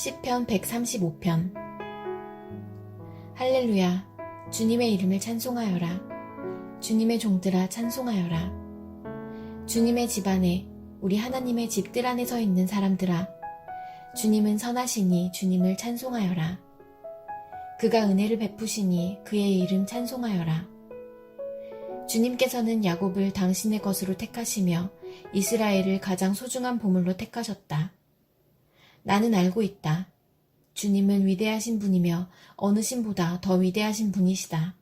시편 135편. 할렐루야. 주님의 이름을 찬송하여라. 주님의 종들아 찬송하여라. 주님의 집 안에, 우리 하나님의 집들 안에 서 있는 사람들아, 주님은 선하시니 주님을 찬송하여라. 그가 은혜를 베푸시니 그의 이름 찬송하여라. 주님께서는 야곱을 당신의 것으로 택하시며 이스라엘을 가장 소중한 보물로 택하셨다. 나는 알고 있다. 주님은 위대하신 분이며 어느 신보다 더 위대하신 분이시다.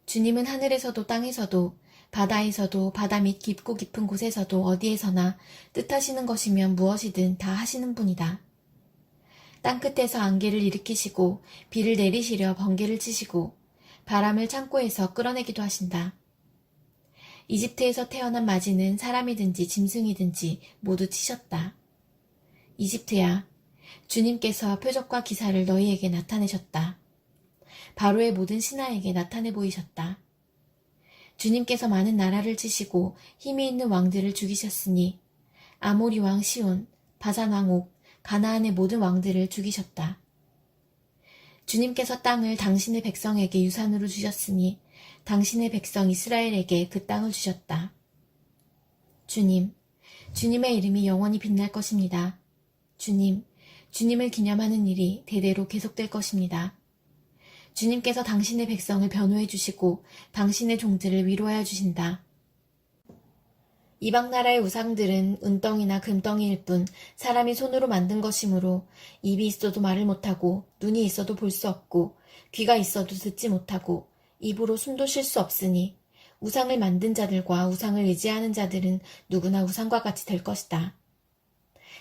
주님은 하늘에서도 땅에서도 바다에서도 바다 밑 깊고 깊은 곳에서도 어디에서나 뜻하시는 것이면 무엇이든 다 하시는 분이다. 땅끝에서 안개를 일으키시고 비를 내리시려 번개를 치시고 바람을 창고에서 끌어내기도 하신다. 이집트에서 태어난 마지는 사람이든지 짐승이든지 모두 치셨다. 이집트야, 주님께서 표적과 기사를 너희에게 나타내셨다. 바로의 모든 신하에게 나타내 보이셨다. 주님께서 많은 나라를 치시고 힘이 있는 왕들을 죽이셨으니 아모리 왕 시온, 바산 왕 옥, 가나안의 모든 왕들을 죽이셨다. 주님께서 땅을 당신의 백성에게 유산으로 주셨으니 당신의 백성 이스라엘에게 그 땅을 주셨다. 주님의 이름이 영원히 빛날 것입니다. 주님을 기념하는 일이 대대로 계속될 것입니다. 주님께서 당신의 백성을 변호해 주시고 당신의 종들을 위로하여 주신다. 이방 나라의 우상들은 은덩이나 금덩이일 뿐 사람이 손으로 만든 것이므로 입이 있어도 말을 못하고 눈이 있어도 볼 수 없고 귀가 있어도 듣지 못하고 입으로 숨도 쉴 수 없으니 우상을 만든 자들과 우상을 의지하는 자들은 누구나 우상과 같이 될 것이다.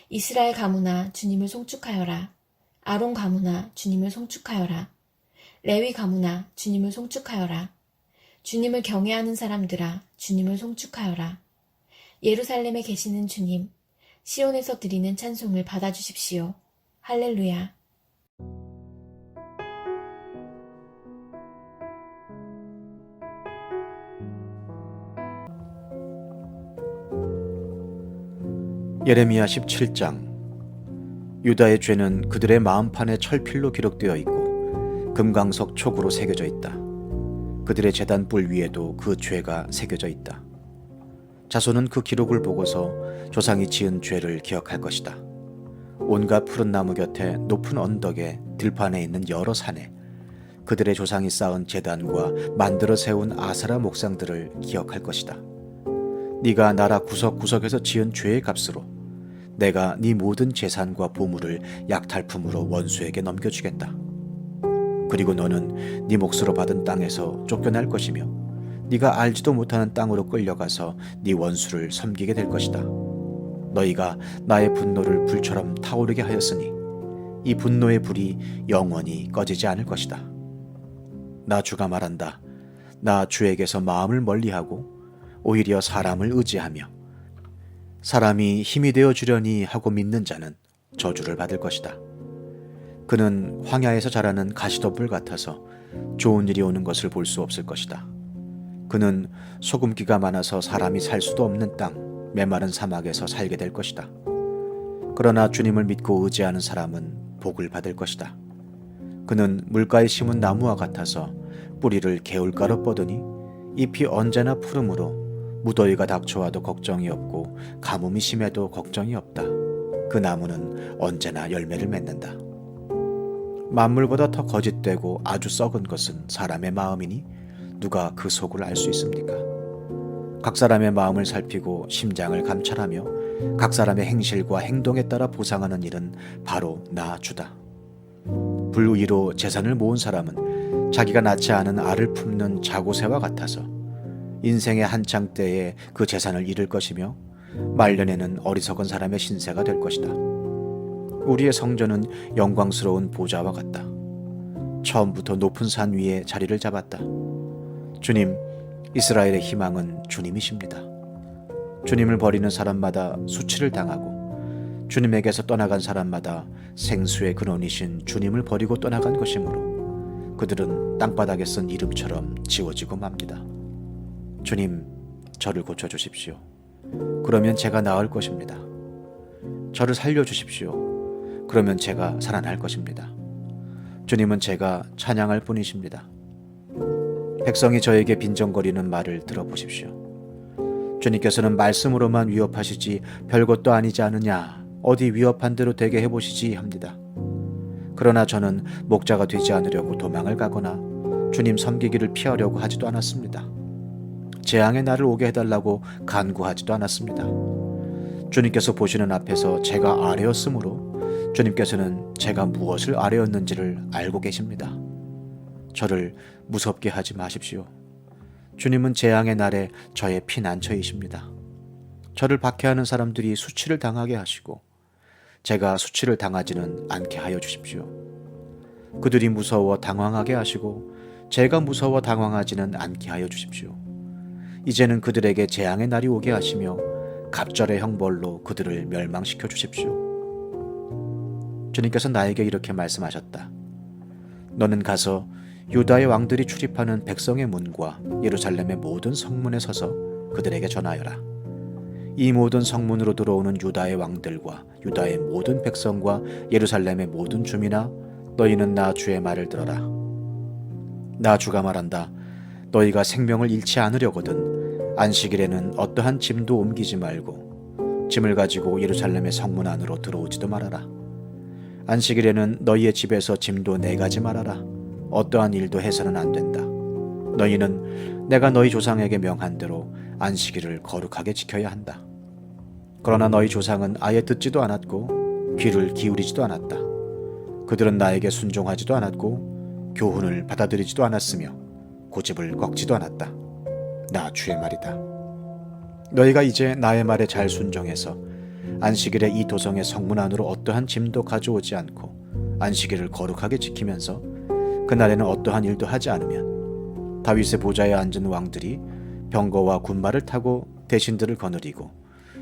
이스라엘 가문아, 주님을 송축하여라. 아론 가문아, 주님을 송축하여라. 레위 가문아, 주님을 송축하여라. 주님을 경외하는 사람들아, 주님을 송축하여라. 예루살렘에 계시는 주님, 시온에서 드리는 찬송을 받아주십시오. 할렐루야. 예레미야 17장. 유다의 죄는 그들의 마음판에 철필로 기록되어 있고 금강석 촉으로 새겨져 있다. 그들의 제단 뿔 위에도 그 죄가 새겨져 있다. 자손은 그 기록을 보고서 조상이 지은 죄를 기억할 것이다. 온갖 푸른 나무 곁에 높은 언덕에 들판에 있는 여러 산에 그들의 조상이 쌓은 제단과 만들어 세운 아세라 목상들을 기억할 것이다. 네가 나라 구석구석에서 지은 죄의 값으로 내가 네 모든 재산과 보물을 약탈품으로 원수에게 넘겨주겠다. 그리고 너는 네 몫으로 받은 땅에서 쫓겨날 것이며 네가 알지도 못하는 땅으로 끌려가서 네 원수를 섬기게 될 것이다. 너희가 나의 분노를 불처럼 타오르게 하였으니 이 분노의 불이 영원히 꺼지지 않을 것이다. 나 주가 말한다. 나 주에게서 마음을 멀리하고 오히려 사람을 의지하며 사람이 힘이 되어 주려니 하고 믿는 자는 저주를 받을 것이다. 그는 황야에서 자라는 가시덤불 같아서 좋은 일이 오는 것을 볼 수 없을 것이다. 그는 소금기가 많아서 사람이 살 수도 없는 땅, 메마른 사막에서 살게 될 것이다. 그러나 주님을 믿고 의지하는 사람은 복을 받을 것이다. 그는 물가에 심은 나무와 같아서 뿌리를 개울가로 뻗으니 잎이 언제나 푸르므로 무더위가 닥쳐와도 걱정이 없고 가뭄이 심해도 걱정이 없다. 그 나무는 언제나 열매를 맺는다. 만물보다 더 거짓되고 아주 썩은 것은 사람의 마음이니 누가 그 속을 알 수 있습니까? 각 사람의 마음을 살피고 심장을 감찰하며 각 사람의 행실과 행동에 따라 보상하는 일은 바로 나 주다. 불의로 재산을 모은 사람은 자기가 낳지 않은 알을 품는 자고새와 같아서 인생의 한창 때에 그 재산을 잃을 것이며 말년에는 어리석은 사람의 신세가 될 것이다. 우리의 성전은 영광스러운 보좌와 같다. 처음부터 높은 산 위에 자리를 잡았다. 주님, 이스라엘의 희망은 주님이십니다. 주님을 버리는 사람마다 수치를 당하고 주님에게서 떠나간 사람마다 생수의 근원이신 주님을 버리고 떠나간 것이므로 그들은 땅바닥에 쓴 이름처럼 지워지고 맙니다. 주님, 저를 고쳐주십시오. 그러면 제가 나을 것입니다. 저를 살려주십시오. 그러면 제가 살아날 것입니다. 주님은 제가 찬양할 뿐이십니다. 백성이 저에게 빈정거리는 말을 들어보십시오. 주님께서는 말씀으로만 위협하시지 별것도 아니지 않느냐, 어디 위협한 대로 되게 해보시지 합니다. 그러나 저는 목자가 되지 않으려고 도망을 가거나 주님 섬기기를 피하려고 하지도 않았습니다. 재앙의 날을 오게 해달라고 간구하지도 않았습니다. 주님께서 보시는 앞에서 제가 아래였으므로 주님께서는 제가 무엇을 아래였는지를 알고 계십니다. 저를 무섭게 하지 마십시오. 주님은 재앙의 날에 저의 피난처이십니다. 저를 박해하는 사람들이 수치를 당하게 하시고 제가 수치를 당하지는 않게 하여 주십시오. 그들이 무서워 당황하게 하시고 제가 무서워 당황하지는 않게 하여 주십시오. 이제는 그들에게 재앙의 날이 오게 하시며 갑절의 형벌로 그들을 멸망시켜 주십시오. 주님께서 나에게 이렇게 말씀하셨다. 너는 가서 유다의 왕들이 출입하는 백성의 문과 예루살렘의 모든 성문에 서서 그들에게 전하여라. 이 모든 성문으로 들어오는 유다의 왕들과 유다의 모든 백성과 예루살렘의 모든 주민아, 너희는 나 주의 말을 들어라. 나 주가 말한다. 너희가 생명을 잃지 않으려거든 안식일에는 어떠한 짐도 옮기지 말고 짐을 가지고 예루살렘의 성문 안으로 들어오지도 말아라. 안식일에는 너희의 집에서 짐도 내가지 말아라. 어떠한 일도 해서는 안 된다. 너희는 내가 너희 조상에게 명한 대로 안식일을 거룩하게 지켜야 한다. 그러나 너희 조상은 아예 듣지도 않았고 귀를 기울이지도 않았다. 그들은 나에게 순종하지도 않았고 교훈을 받아들이지도 않았으며 고집을 꺾지도 않았다. 나 주의 말이다. 너희가 이제 나의 말에 잘 순종해서 안식일에 이 도성의 성문 안으로 어떠한 짐도 가져오지 않고 안식일을 거룩하게 지키면서 그날에는 어떠한 일도 하지 않으면 다윗의 보좌에 앉은 왕들이 병거와 군마를 타고 대신들을 거느리고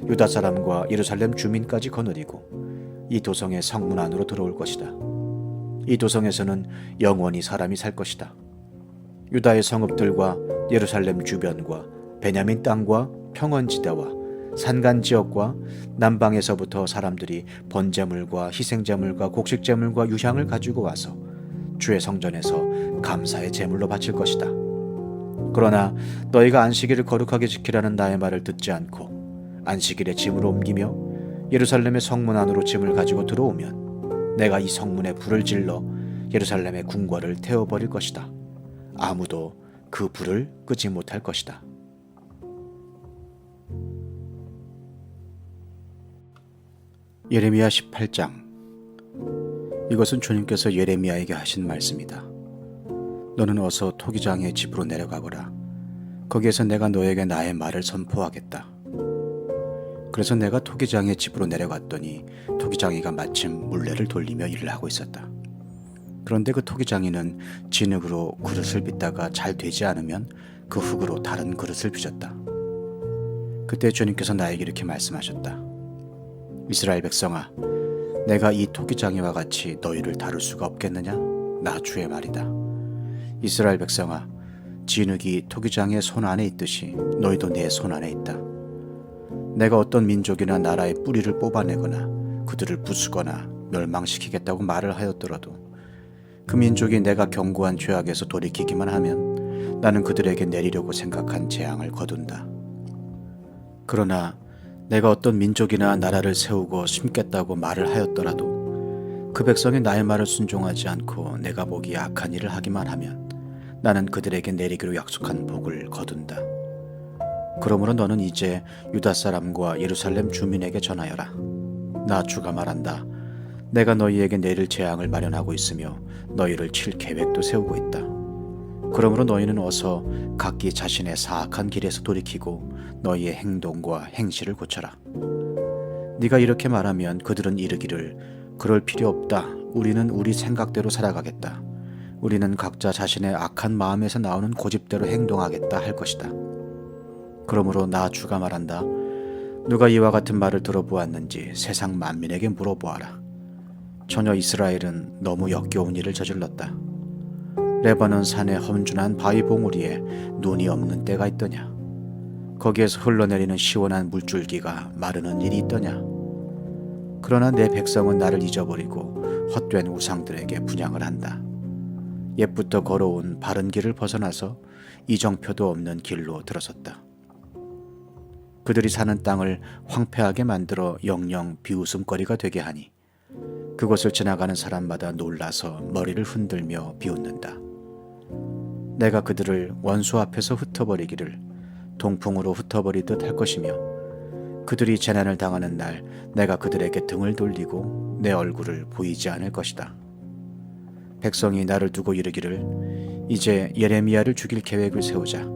유다 사람과 예루살렘 주민까지 거느리고 이 도성의 성문 안으로 들어올 것이다. 이 도성에서는 영원히 사람이 살 것이다. 유다의 성읍들과 예루살렘 주변과 베냐민 땅과 평원지대와 산간지역과 남방에서부터 사람들이 번제물과 희생제물과 곡식제물과 유향을 가지고 와서 주의 성전에서 감사의 제물로 바칠 것이다. 그러나 너희가 안식일을 거룩하게 지키라는 나의 말을 듣지 않고 안식일에 짐을 옮기며 예루살렘의 성문 안으로 짐을 가지고 들어오면 내가 이 성문에 불을 질러 예루살렘의 궁궐을 태워버릴 것이다. 아무도 그 불을 끄지 못할 것이다. 예레미야 18장. 이것은 주님께서 예레미야에게 하신 말씀이다. 너는 어서 토기장의 집으로 내려가거라. 거기에서 내가 너에게 나의 말을 선포하겠다. 그래서 내가 토기장의 집으로 내려갔더니 토기장이가 마침 물레를 돌리며 일을 하고 있었다. 그런데 그 토기장이는 진흙으로 그릇을 빚다가 잘 되지 않으면 그 흙으로 다른 그릇을 빚었다. 그때 주님께서 나에게 이렇게 말씀하셨다. 이스라엘 백성아, 내가 이 토기장이와 같이 너희를 다룰 수가 없겠느냐? 나 주의 말이다. 이스라엘 백성아, 진흙이 토기장의 손 안에 있듯이 너희도 내 손 안에 있다. 내가 어떤 민족이나 나라의 뿌리를 뽑아내거나 그들을 부수거나 멸망시키겠다고 말을 하였더라도 그 민족이 내가 경고한 죄악에서 돌이키기만 하면 나는 그들에게 내리려고 생각한 재앙을 거둔다. 그러나 내가 어떤 민족이나 나라를 세우고 심겠다고 말을 하였더라도 그 백성이 나의 말을 순종하지 않고 내가 보기에 악한 일을 하기만 하면 나는 그들에게 내리기로 약속한 복을 거둔다. 그러므로 너는 이제 유다 사람과 예루살렘 주민에게 전하여라. 나 주가 말한다. 내가 너희에게 내릴 재앙을 마련하고 있으며 너희를 칠 계획도 세우고 있다. 그러므로 너희는 어서 각기 자신의 사악한 길에서 돌이키고 너희의 행동과 행실을 고쳐라. 네가 이렇게 말하면 그들은 이르기를 그럴 필요 없다. 우리는 우리 생각대로 살아가겠다. 우리는 각자 자신의 악한 마음에서 나오는 고집대로 행동하겠다 할 것이다. 그러므로 나 주가 말한다. 누가 이와 같은 말을 들어보았는지 세상 만민에게 물어보아라. 전혀 이스라엘은 너무 역겨운 일을 저질렀다. 레바논 산의 험준한 바위 봉우리에 눈이 없는 때가 있더냐? 거기에서 흘러내리는 시원한 물줄기가 마르는 일이 있더냐? 그러나 내 백성은 나를 잊어버리고 헛된 우상들에게 분향을 한다. 옛부터 걸어온 바른 길을 벗어나서 이정표도 없는 길로 들어섰다. 그들이 사는 땅을 황폐하게 만들어 영영 비웃음거리가 되게 하니 그곳을 지나가는 사람마다 놀라서 머리를 흔들며 비웃는다. 내가 그들을 원수 앞에서 흩어버리기를 동풍으로 흩어버리듯 할 것이며 그들이 재난을 당하는 날 내가 그들에게 등을 돌리고 내 얼굴을 보이지 않을 것이다. 백성이 나를 두고 이르기를 이제 예레미야를 죽일 계획을 세우자.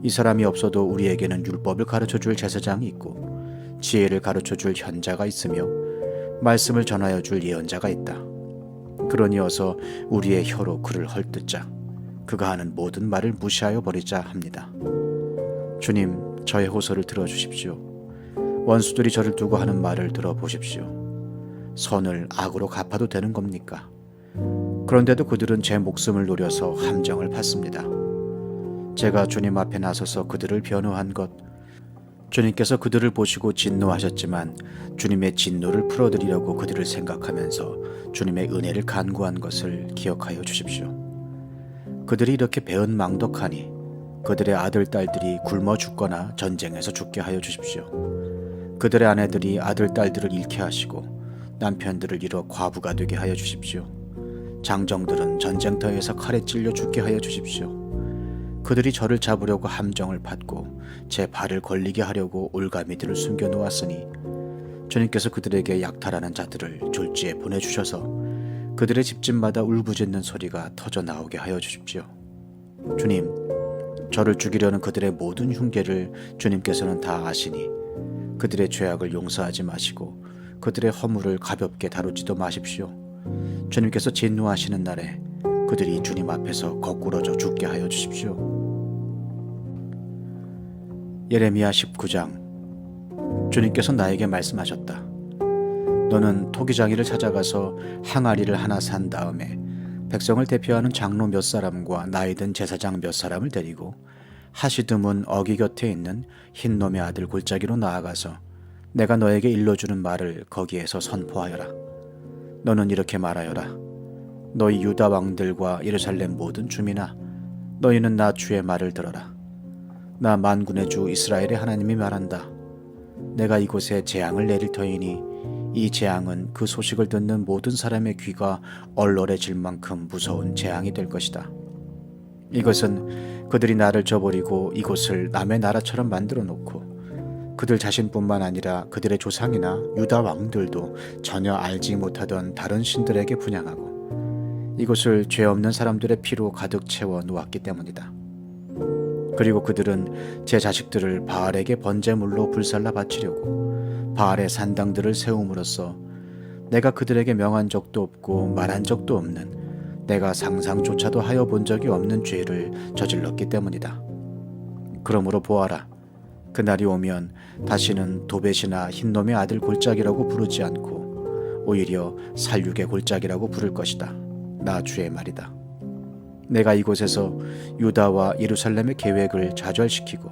이 사람이 없어도 우리에게는 율법을 가르쳐줄 제사장이 있고 지혜를 가르쳐줄 현자가 있으며 말씀을 전하여 줄 예언자가 있다. 그러니 어서 우리의 혀로 그를 헐뜯자. 그가 하는 모든 말을 무시하여 버리자 합니다. 주님, 저의 호소를 들어주십시오. 원수들이 저를 두고 하는 말을 들어보십시오. 선을 악으로 갚아도 되는 겁니까? 그런데도 그들은 제 목숨을 노려서 함정을 팠습니다. 제가 주님 앞에 나서서 그들을 변호한 것, 주님께서 그들을 보시고 진노하셨지만 주님의 진노를 풀어드리려고 그들을 생각하면서 주님의 은혜를 간구한 것을 기억하여 주십시오. 그들이 이렇게 배은망덕하니 그들의 아들, 딸들이 굶어 죽거나 전쟁에서 죽게 하여 주십시오. 그들의 아내들이 아들, 딸들을 잃게 하시고 남편들을 잃어 과부가 되게 하여 주십시오. 장정들은 전쟁터에서 칼에 찔려 죽게 하여 주십시오. 그들이 저를 잡으려고 함정을 팠고 제 발을 걸리게 하려고 올가미들을 숨겨 놓았으니 주님께서 그들에게 약탈하는 자들을 졸지에 보내주셔서 그들의 집집마다 울부짖는 소리가 터져 나오게 하여 주십시오. 주님, 저를 죽이려는 그들의 모든 흉계를 주님께서는 다 아시니 그들의 죄악을 용서하지 마시고 그들의 허물을 가볍게 다루지도 마십시오. 주님께서 진노하시는 날에 그들이 주님 앞에서 거꾸러져 죽게 하여 주십시오. 예레미야 19장. 주님께서 나에게 말씀하셨다. 너는 토기장이를 찾아가서 항아리를 하나 산 다음에 백성을 대표하는 장로 몇 사람과 나이든 제사장 몇 사람을 데리고 하시드문 어기 곁에 있는 흰놈의 아들 골짜기로 나아가서 내가 너에게 일러주는 말을 거기에서 선포하여라. 너는 이렇게 말하여라. 너희 유다 왕들과 예루살렘 모든 주민아, 너희는 나 주의 말을 들어라. 나 만군의 주 이스라엘의 하나님이 말한다. 내가 이곳에 재앙을 내릴 터이니 이 재앙은 그 소식을 듣는 모든 사람의 귀가 얼얼해질 만큼 무서운 재앙이 될 것이다. 이것은 그들이 나를 저버리고 이곳을 남의 나라처럼 만들어 놓고 그들 자신뿐만 아니라 그들의 조상이나 유다 왕들도 전혀 알지 못하던 다른 신들에게 분향하고 이곳을 죄 없는 사람들의 피로 가득 채워 놓았기 때문이다. 그리고 그들은 제 자식들을 바알에게 번제물로 불살라 바치려고 바알의 산당들을 세움으로써 내가 그들에게 명한 적도 없고 말한 적도 없는 내가 상상조차도 하여 본 적이 없는 죄를 저질렀기 때문이다. 그러므로 보아라. 그날이 오면 다시는 도벳이나 흰놈의 아들 골짜기라고 부르지 않고 오히려 살육의 골짜기라고 부를 것이다. 나 주의 말이다. 내가 이곳에서 유다와 예루살렘의 계획을 좌절시키고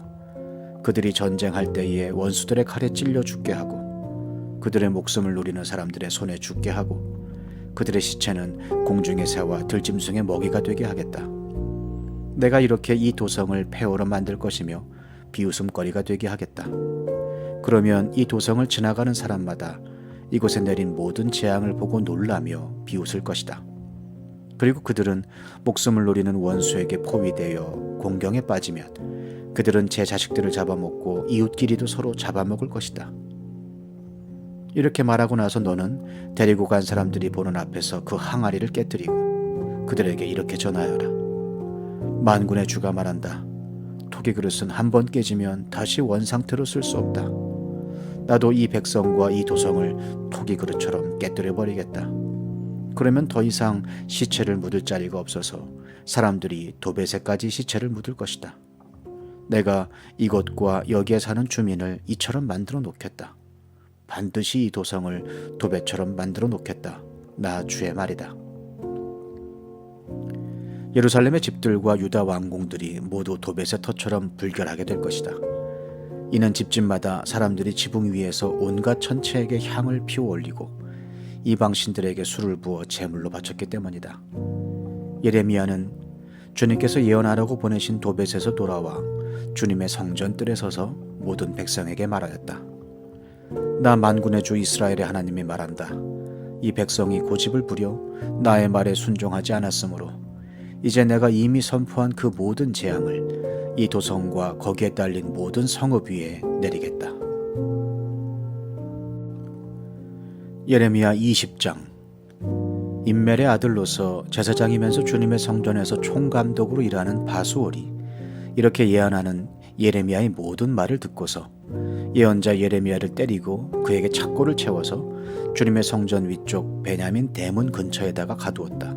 그들이 전쟁할 때에 원수들의 칼에 찔려 죽게 하고 그들의 목숨을 노리는 사람들의 손에 죽게 하고 그들의 시체는 공중의 새와 들짐승의 먹이가 되게 하겠다. 내가 이렇게 이 도성을 폐허로 만들 것이며 비웃음거리가 되게 하겠다. 그러면 이 도성을 지나가는 사람마다 이곳에 내린 모든 재앙을 보고 놀라며 비웃을 것이다. 그리고 그들은 목숨을 노리는 원수에게 포위되어 공경에 빠지면 그들은 제 자식들을 잡아먹고 이웃끼리도 서로 잡아먹을 것이다. 이렇게 말하고 나서 너는 데리고 간 사람들이 보는 앞에서 그 항아리를 깨뜨리고 그들에게 이렇게 전하여라. 만군의 주가 말한다. 토기 그릇은 한 번 깨지면 다시 원상태로 쓸 수 없다. 나도 이 백성과 이 도성을 토기 그릇처럼 깨뜨려 버리겠다. 그러면 더 이상 시체를 묻을 자리가 없어서 사람들이 도벳에까지 시체를 묻을 것이다. 내가 이곳과 여기에 사는 주민을 이처럼 만들어 놓겠다. 반드시 이 도성을 도벳처럼 만들어 놓겠다. 나 주의 말이다. 예루살렘의 집들과 유다 왕궁들이 모두 도벳의 터처럼 불결하게 될 것이다. 이는 집집마다 사람들이 지붕 위에서 온갖 천체에게 향을 피워 올리고 이방 신들에게 술을 부어 제물로 바쳤기 때문이다. 예레미야는 주님께서 예언하라고 보내신 도벳에서 돌아와 주님의 성전 뜰에 서서 모든 백성에게 말하였다. 나 만군의 주 이스라엘의 하나님이 말한다. 이 백성이 고집을 부려 나의 말에 순종하지 않았으므로 이제 내가 이미 선포한 그 모든 재앙을 이 도성과 거기에 딸린 모든 성읍 위에 내리겠다. 예레미야 20장. 임멜의 아들로서 제사장이면서 주님의 성전에서 총감독으로 일하는 바수올이 이렇게 예언하는 예레미야의 모든 말을 듣고서 예언자 예레미야를 때리고 그에게 착고를 채워서 주님의 성전 위쪽 베냐민 대문 근처에다가 가두었다.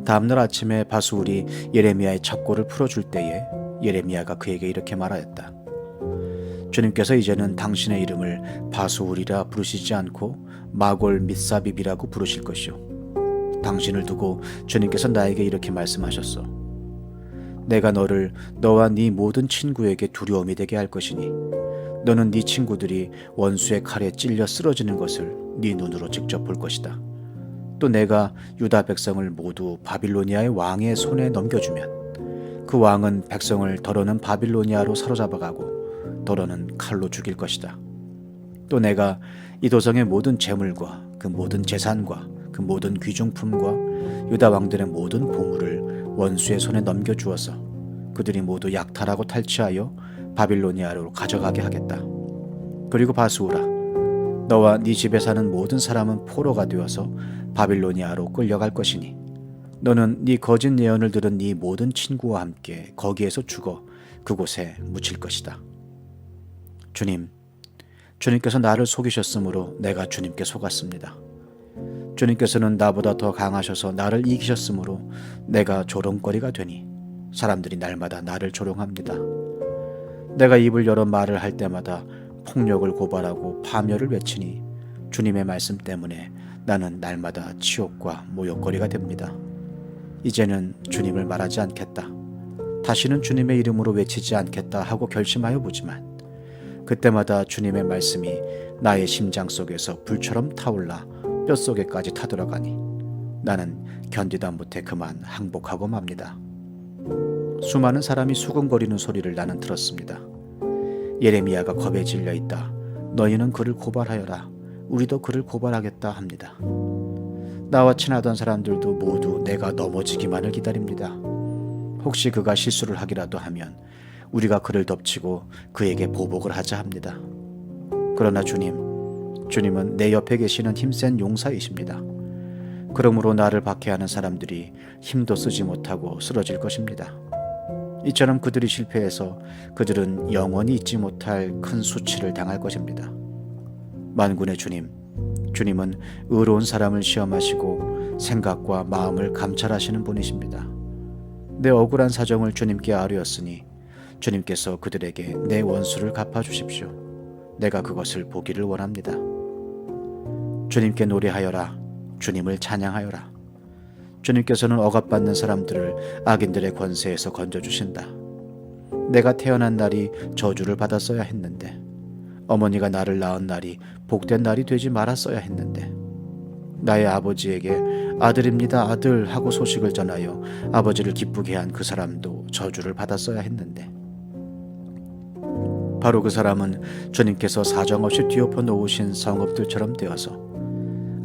다음날 아침에 바수울이 예레미야의 착고를 풀어줄 때에 예레미야가 그에게 이렇게 말하였다. 주님께서 이제는 당신의 이름을 바수울이라 부르시지 않고 마골 밋사빕이라고 부르실 것이요. 당신을 두고 주님께서 나에게 이렇게 말씀하셨어. 내가 너를 너와 네 모든 친구에게 두려움이 되게 할 것이니 너는 네 친구들이 원수의 칼에 찔려 쓰러지는 것을 네 눈으로 직접 볼 것이다. 또 내가 유다 백성을 모두 바빌로니아의 왕의 손에 넘겨주면 그 왕은 백성을 더러는 바빌로니아로 사로잡아가고 더러는 칼로 죽일 것이다. 또 내가 이 도성의 모든 재물과 그 모든 재산과 그 모든 귀중품과 유다 왕들의 모든 보물을 원수의 손에 넘겨주어서 그들이 모두 약탈하고 탈취하여 바빌로니아로 가져가게 하겠다. 그리고 바수울아, 너와 네 집에 사는 모든 사람은 포로가 되어서 바빌로니아로 끌려갈 것이니 너는 네 거짓 예언을 들은 네 모든 친구와 함께 거기에서 죽어 그곳에 묻힐 것이다. 주님께서 나를 속이셨으므로 내가 주님께 속았습니다. 주님께서는 나보다 더 강하셔서 나를 이기셨으므로 내가 조롱거리가 되니 사람들이 날마다 나를 조롱합니다. 내가 입을 열어 말을 할 때마다 폭력을 고발하고 파멸을 외치니 주님의 말씀 때문에 나는 날마다 치욕과 모욕거리가 됩니다. 이제는 주님을 말하지 않겠다. 다시는 주님의 이름으로 외치지 않겠다 하고 결심하여 보지만 그때마다 주님의 말씀이 나의 심장 속에서 불처럼 타올라 뼛속에까지 타들어가니 나는 견디다 못해 그만 항복하고 맙니다. 수많은 사람이 수근거리는 소리를 나는 들었습니다. 예레미야가 겁에 질려 있다. 너희는 그를 고발하여라. 우리도 그를 고발하겠다 합니다. 나와 친하던 사람들도 모두 내가 넘어지기만을 기다립니다. 혹시 그가 실수를 하기라도 하면 우리가 그를 덮치고 그에게 보복을 하자 합니다. 그러나 주님은 내 옆에 계시는 힘센 용사이십니다. 그러므로 나를 박해하는 사람들이 힘도 쓰지 못하고 쓰러질 것입니다. 이처럼 그들이 실패해서 그들은 영원히 잊지 못할 큰 수치를 당할 것입니다. 만군의 주님은 의로운 사람을 시험하시고 생각과 마음을 감찰하시는 분이십니다. 내 억울한 사정을 주님께 아뢰었으니 주님께서 그들에게 내 원수를 갚아주십시오. 내가 그것을 보기를 원합니다. 주님께 노래하여라. 주님을 찬양하여라. 주님께서는 억압받는 사람들을 악인들의 권세에서 건져주신다. 내가 태어난 날이 저주를 받았어야 했는데 어머니가 나를 낳은 날이 복된 날이 되지 말았어야 했는데 나의 아버지에게 아들입니다 아들 하고 소식을 전하여 아버지를 기쁘게 한 그 사람도 저주를 받았어야 했는데 바로 그 사람은 주님께서 사정없이 뒤엎어 놓으신 성읍들처럼 되어서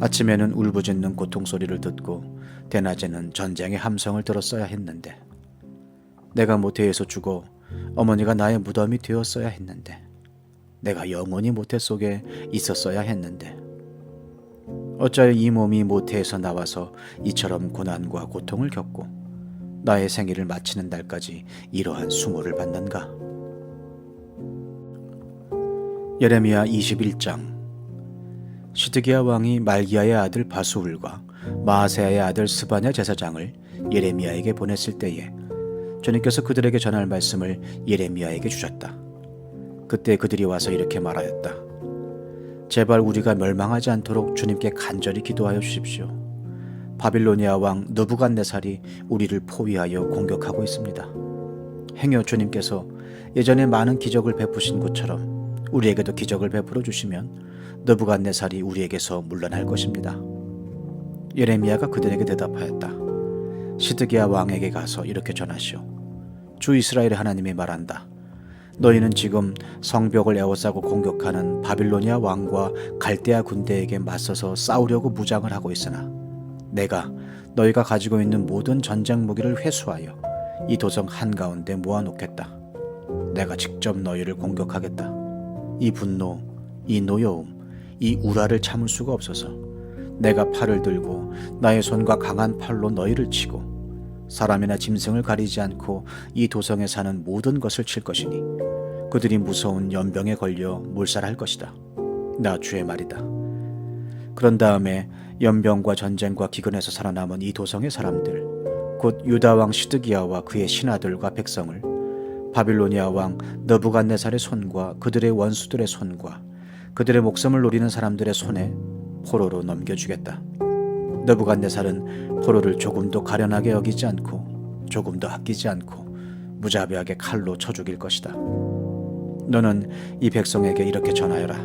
아침에는 울부짖는 고통소리를 듣고 대낮에는 전쟁의 함성을 들었어야 했는데 내가 모태에서 죽어 어머니가 나의 무덤이 되었어야 했는데 내가 영원히 모태 속에 있었어야 했는데 어찌하여 이 몸이 모태에서 나와서 이처럼 고난과 고통을 겪고 나의 생일을 마치는 날까지 이러한 수모를 받는가? 예레미야 21장. 시드기야 왕이 말기야의 아들 바수울과 마아세야의 아들 스바냐 제사장을 예레미야에게 보냈을 때에 주님께서 그들에게 전할 말씀을 예레미야에게 주셨다. 그때 그들이 와서 이렇게 말하였다. 제발 우리가 멸망하지 않도록 주님께 간절히 기도하여 주십시오. 바빌로니아 왕 느부갓네살이 우리를 포위하여 공격하고 있습니다. 행여 주님께서 예전에 많은 기적을 베푸신 것처럼 우리에게도 기적을 베풀어 주시면 느부갓네살이 우리에게서 물러날 것입니다. 예레미야가 그들에게 대답하였다. 시드기야 왕에게 가서 이렇게 전하시오. 주 이스라엘의 하나님이 말한다. 너희는 지금 성벽을 에워싸고 공격하는 바빌로니아 왕과 갈대아 군대에게 맞서서 싸우려고 무장을 하고 있으나 내가 너희가 가지고 있는 모든 전쟁 무기를 회수하여 이 도성 한가운데 모아놓겠다. 내가 직접 너희를 공격하겠다. 이 분노, 이 노여움, 이 우라를 참을 수가 없어서 내가 팔을 들고 나의 손과 강한 팔로 너희를 치고 사람이나 짐승을 가리지 않고 이 도성에 사는 모든 것을 칠 것이니 그들이 무서운 연병에 걸려 몰살할 것이다. 나 주의 말이다. 그런 다음에 연병과 전쟁과 기근에서 살아남은 이 도성의 사람들, 곧 유다 왕 시드기야와 그의 신하들과 백성을 바빌로니아 왕 느부갓네살의 손과 그들의 원수들의 손과 그들의 목숨을 노리는 사람들의 손에 포로로 넘겨주겠다. 느부갓네살은 포로를 조금도 가련하게 여기지 않고 조금도 아끼지 않고 무자비하게 칼로 쳐 죽일 것이다. 너는 이 백성에게 이렇게 전하여라.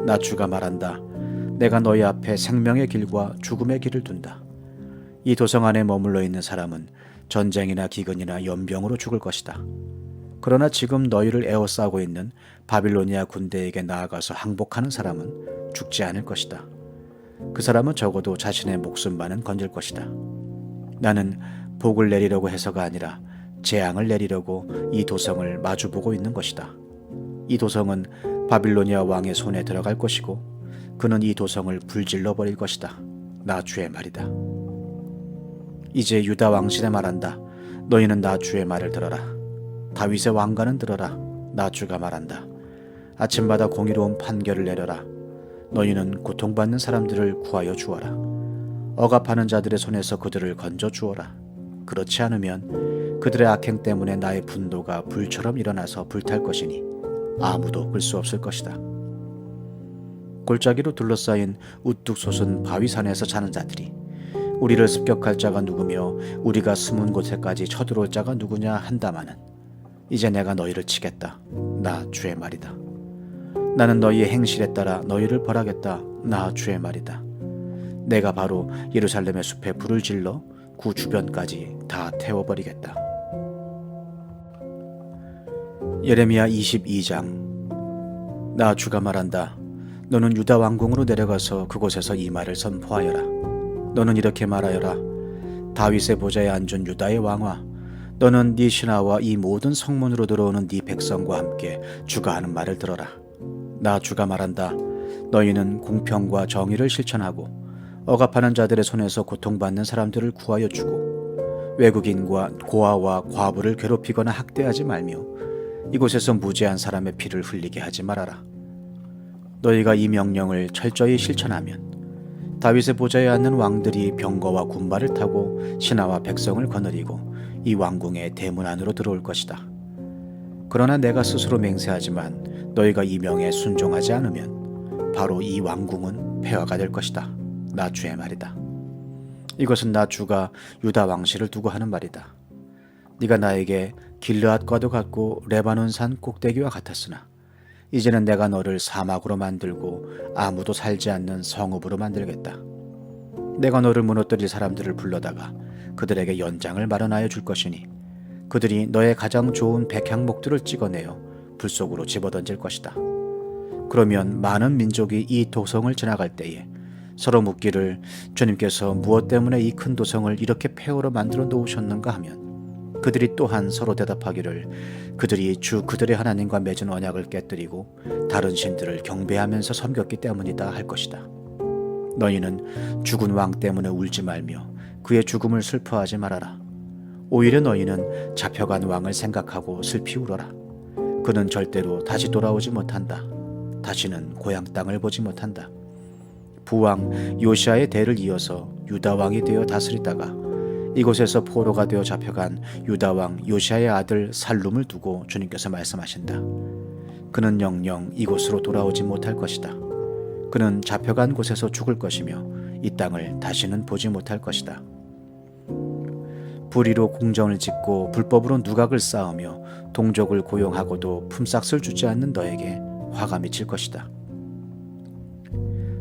나 주가 말한다. 내가 너희 앞에 생명의 길과 죽음의 길을 둔다. 이 도성 안에 머물러 있는 사람은 전쟁이나 기근이나 연병으로 죽을 것이다. 그러나 지금 너희를 에워싸고 있는 바빌로니아 군대에게 나아가서 항복하는 사람은 죽지 않을 것이다. 그 사람은 적어도 자신의 목숨만은 건질 것이다. 나는 복을 내리려고 해서가 아니라 재앙을 내리려고 이 도성을 마주보고 있는 것이다. 이 도성은 바빌로니아 왕의 손에 들어갈 것이고 그는 이 도성을 불질러 버릴 것이다. 나 주의 말이다. 이제 유다 왕실에 말한다. 너희는 나 주의 말을 들어라. 다윗의 왕가는 들어라. 나 주가 말한다. 아침마다 공의로운 판결을 내려라. 너희는 고통받는 사람들을 구하여 주어라. 억압하는 자들의 손에서 그들을 건져 주어라. 그렇지 않으면 그들의 악행 때문에 나의 분노가 불처럼 일어나서 불탈 것이니 아무도 끌 수 없을 것이다. 골짜기로 둘러싸인 우뚝 솟은 바위산에서 자는 자들이 우리를 습격할 자가 누구며 우리가 숨은 곳에까지 쳐들어올 자가 누구냐 한다마는 이제 내가 너희를 치겠다. 나 주의 말이다. 나는 너희의 행실에 따라 너희를 벌하겠다. 나 주의 말이다. 내가 바로 예루살렘의 숲에 불을 질러 그 주변까지 다 태워버리겠다. 예레미야 22장. 나 주가 말한다. 너는 유다 왕궁으로 내려가서 그곳에서 이 말을 선포하여라. 너는 이렇게 말하여라. 다윗의 보좌에 앉은 유다의 왕아, 너는 네 신하와 이 모든 성문으로 들어오는 네 백성과 함께 주가 하는 말을 들어라. 나 주가 말한다. 너희는 공평과 정의를 실천하고 억압하는 자들의 손에서 고통받는 사람들을 구하여 주고 외국인과 고아와 과부를 괴롭히거나 학대하지 말며 이곳에서 무죄한 사람의 피를 흘리게 하지 말아라. 너희가 이 명령을 철저히 실천하면 다윗의 보좌에 앉는 왕들이 병거와 군마를 타고 신하와 백성을 거느리고 이 왕궁의 대문 안으로 들어올 것이다. 그러나 내가 스스로 맹세하지만 너희가 이 명에 순종하지 않으면 바로 이 왕궁은 폐허가 될 것이다. 나 주의 말이다. 이것은 나 주가 유다 왕실을 두고 하는 말이다. 네가 나에게 길르앗과도 같고 레바논 산 꼭대기와 같았으나 이제는 내가 너를 사막으로 만들고 아무도 살지 않는 성읍으로 만들겠다. 내가 너를 무너뜨릴 사람들을 불러다가 그들에게 연장을 마련하여 줄 것이니 그들이 너의 가장 좋은 백향목들을 찍어내어 불 속으로 집어던질 것이다. 그러면 많은 민족이 이 도성을 지나갈 때에 서로 묻기를 주님께서 무엇 때문에 이 큰 도성을 이렇게 폐허로 만들어 놓으셨는가 하면 그들이 또한 서로 대답하기를 그들이 주 그들의 하나님과 맺은 언약을 깨뜨리고 다른 신들을 경배하면서 섬겼기 때문이다 할 것이다. 너희는 죽은 왕 때문에 울지 말며 그의 죽음을 슬퍼하지 말아라. 오히려 너희는 잡혀간 왕을 생각하고 슬피 울어라. 그는 절대로 다시 돌아오지 못한다. 다시는 고향 땅을 보지 못한다. 부왕 요시아의 대를 이어서 유다 왕이 되어 다스리다가 이곳에서 포로가 되어 잡혀간 유다 왕 요시아의 아들 살룸을 두고 주님께서 말씀하신다. 그는 영영 이곳으로 돌아오지 못할 것이다. 그는 잡혀간 곳에서 죽을 것이며 이 땅을 다시는 보지 못할 것이다. 불의로 궁정을 짓고 불법으로 누각을 쌓으며 동족을 고용하고도 품삯을 주지 않는 너에게 화가 미칠 것이다.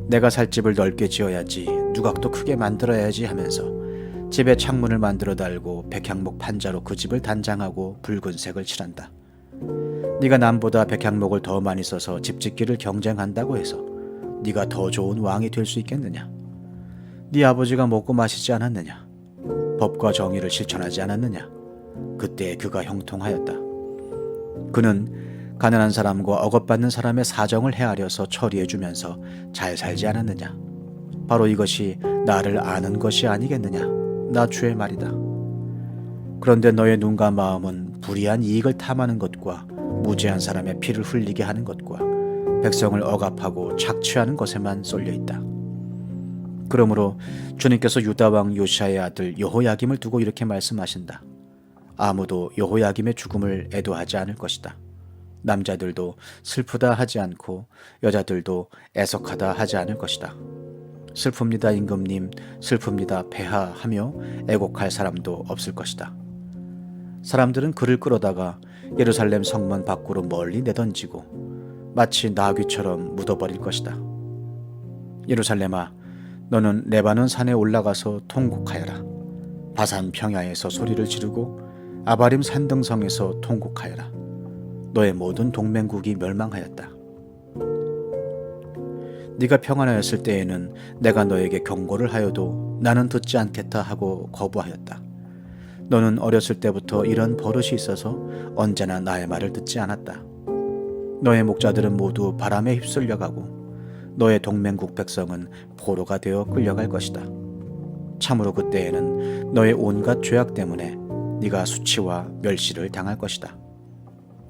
내가 살 집을 넓게 지어야지, 누각도 크게 만들어야지 하면서 집에 창문을 만들어 달고 백향목 판자로 그 집을 단장하고 붉은색을 칠한다. 네가 남보다 백향목을 더 많이 써서 집 짓기를 경쟁한다고 해서 네가 더 좋은 왕이 될 수 있겠느냐? 네 아버지가 먹고 마시지 않았느냐? 법과 정의를 실천하지 않았느냐? 그때 그가 형통하였다. 그는 가난한 사람과 억압받는 사람의 사정을 헤아려서 처리해주면서 잘 살지 않았느냐? 바로 이것이 나를 아는 것이 아니겠느냐? 나 주의 말이다. 그런데 너의 눈과 마음은 불의한 이익을 탐하는 것과 무죄한 사람의 피를 흘리게 하는 것과 백성을 억압하고 착취하는 것에만 쏠려 있다. 그러므로 주님께서 유다 왕 요시아의 아들 여호야김을 두고 이렇게 말씀하신다. 아무도 여호야김의 죽음을 애도하지 않을 것이다. 남자들도 슬프다 하지 않고 여자들도 애석하다 하지 않을 것이다. 슬픕니다 임금님, 슬픕니다 폐하 하며 애곡할 사람도 없을 것이다. 사람들은 그를 끌어다가 예루살렘 성문 밖으로 멀리 내던지고 마치 나귀처럼 묻어버릴 것이다. 예루살렘아, 너는 레바논 산에 올라가서 통곡하여라. 바산 평야에서 소리를 지르고 아바림 산등성에서 통곡하여라. 너의 모든 동맹국이 멸망하였다. 네가 평안하였을 때에는 내가 너에게 경고를 하여도 나는 듣지 않겠다 하고 거부하였다. 너는 어렸을 때부터 이런 버릇이 있어서 언제나 나의 말을 듣지 않았다. 너의 목자들은 모두 바람에 휩쓸려가고 너의 동맹국 백성은 포로가 되어 끌려갈 것이다. 참으로 그때에는 너의 온갖 죄악 때문에 네가 수치와 멸시를 당할 것이다.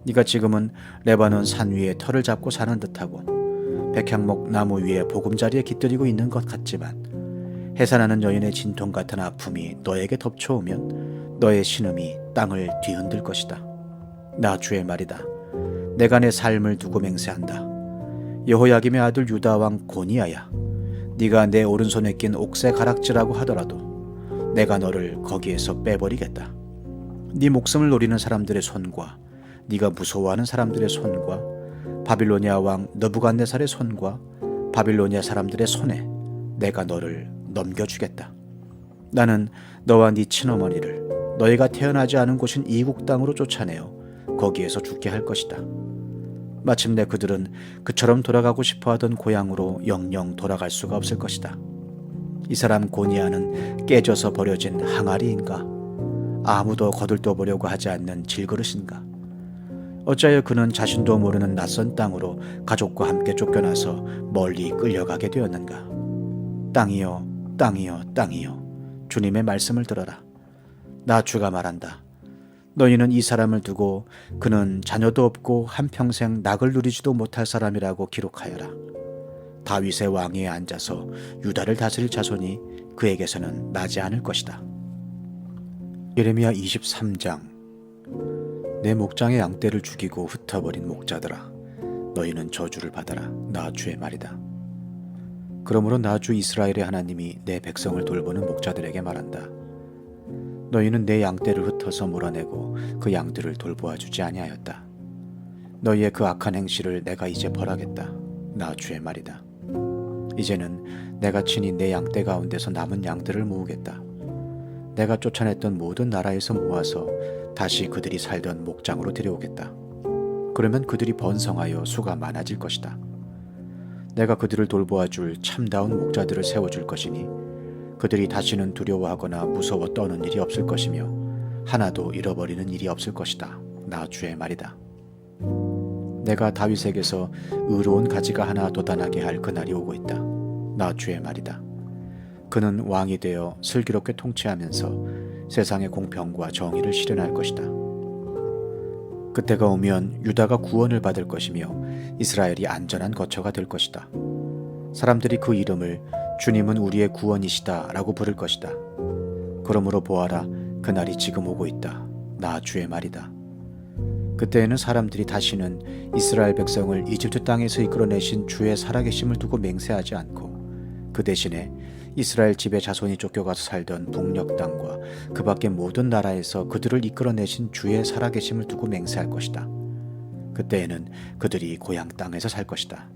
네가 지금은 레바논 산 위에 터를 잡고 사는 듯하고 백향목 나무 위에 보금자리에 깃들이고 있는 것 같지만 해산하는 여인의 진통 같은 아픔이 너에게 덮쳐오면 너의 신음이 땅을 뒤흔들 것이다. 나 주의 말이다. 내가 내 삶을 두고 맹세한다. 여호야김의 아들 유다 왕 고니야야, 네가 내 오른손에 낀 옥새 가락지라고 하더라도 내가 너를 거기에서 빼버리겠다. 네 목숨을 노리는 사람들의 손과 네가 무서워하는 사람들의 손과 바빌로니아 왕 느부갓네살의 손과 바빌로니아 사람들의 손에 내가 너를 넘겨주겠다. 나는 너와 네 친어머니를 너희가 태어나지 않은 곳인 이국 땅으로 쫓아내어 거기에서 죽게 할 것이다. 마침내 그들은 그처럼 돌아가고 싶어하던 고향으로 영영 돌아갈 수가 없을 것이다. 이 사람 고니아는 깨져서 버려진 항아리인가? 아무도 거들떠보려고 하지 않는 질그릇인가? 어찌하여 그는 자신도 모르는 낯선 땅으로 가족과 함께 쫓겨나서 멀리 끌려가게 되었는가? 땅이여, 땅이여, 땅이여, 주님의 말씀을 들어라. 나 주가 말한다. 너희는 이 사람을 두고 그는 자녀도 없고 한평생 낙을 누리지도 못할 사람이라고 기록하여라. 다윗의 왕위에 앉아서 유다를 다스릴 자손이 그에게서는 나지 않을 것이다. 예레미야 23장. 내 목장의 양떼를 죽이고 흩어버린 목자들아, 너희는 저주를 받아라. 나 주의 말이다. 그러므로 나 주 이스라엘의 하나님이 내 백성을 돌보는 목자들에게 말한다. 너희는 내 양떼를 흩어서 몰아내고 그 양들을 돌보아 주지 아니하였다. 너희의 그 악한 행실을 내가 이제 벌하겠다. 나 주의 말이다. 이제는 내가 친히 내 양떼 가운데서 남은 양들을 모으겠다. 내가 쫓아냈던 모든 나라에서 모아서 다시 그들이 살던 목장으로 데려오겠다. 그러면 그들이 번성하여 수가 많아질 것이다. 내가 그들을 돌보아 줄 참다운 목자들을 세워줄 것이니 그들이 다시는 두려워하거나 무서워 떠는 일이 없을 것이며 하나도 잃어버리는 일이 없을 것이다. 나 주의 말이다. 내가 다윗에게서 의로운 가지가 하나 돋아나게 할 그날이 오고 있다. 나 주의 말이다. 그는 왕이 되어 슬기롭게 통치하면서 세상의 공평과 정의를 실현할 것이다. 그때가 오면 유다가 구원을 받을 것이며 이스라엘이 안전한 거처가 될 것이다. 사람들이 그 이름을 주님은 우리의 구원이시다 라고 부를 것이다. 그러므로 보아라, 그날이 지금 오고 있다. 나 주의 말이다. 그때에는 사람들이 다시는 이스라엘 백성을 이집트 땅에서 이끌어내신 주의 살아계심을 두고 맹세하지 않고 그 대신에 이스라엘 지배 자손이 쫓겨가서 살던 북녘 땅과 그 밖의 모든 나라에서 그들을 이끌어내신 주의 살아계심을 두고 맹세할 것이다. 그때에는 그들이 고향 땅에서 살 것이다.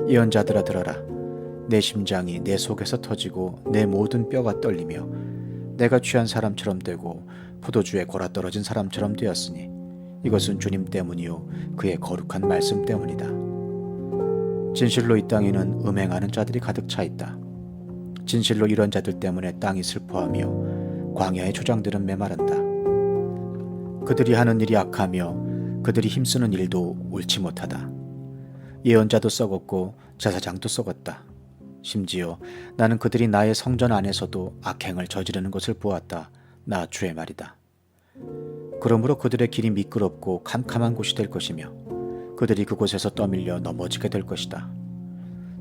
예언자들아 들어라. 내 심장이 내 속에서 터지고 내 모든 뼈가 떨리며 내가 취한 사람처럼 되고 포도주에 골아떨어진 사람처럼 되었으니 이것은 주님 때문이요 그의 거룩한 말씀 때문이다. 진실로 이 땅에는 음행하는 자들이 가득 차 있다. 진실로 이런 자들 때문에 땅이 슬퍼하며 광야의 조장들은 메마른다. 그들이 하는 일이 악하며 그들이 힘쓰는 일도 옳지 못하다. 예언자도 썩었고 제사장도 썩었다. 심지어 나는 그들이 나의 성전 안에서도 악행을 저지르는 것을 보았다. 나 주의 말이다. 그러므로 그들의 길이 미끄럽고 캄캄한 곳이 될 것이며 그들이 그곳에서 떠밀려 넘어지게 될 것이다.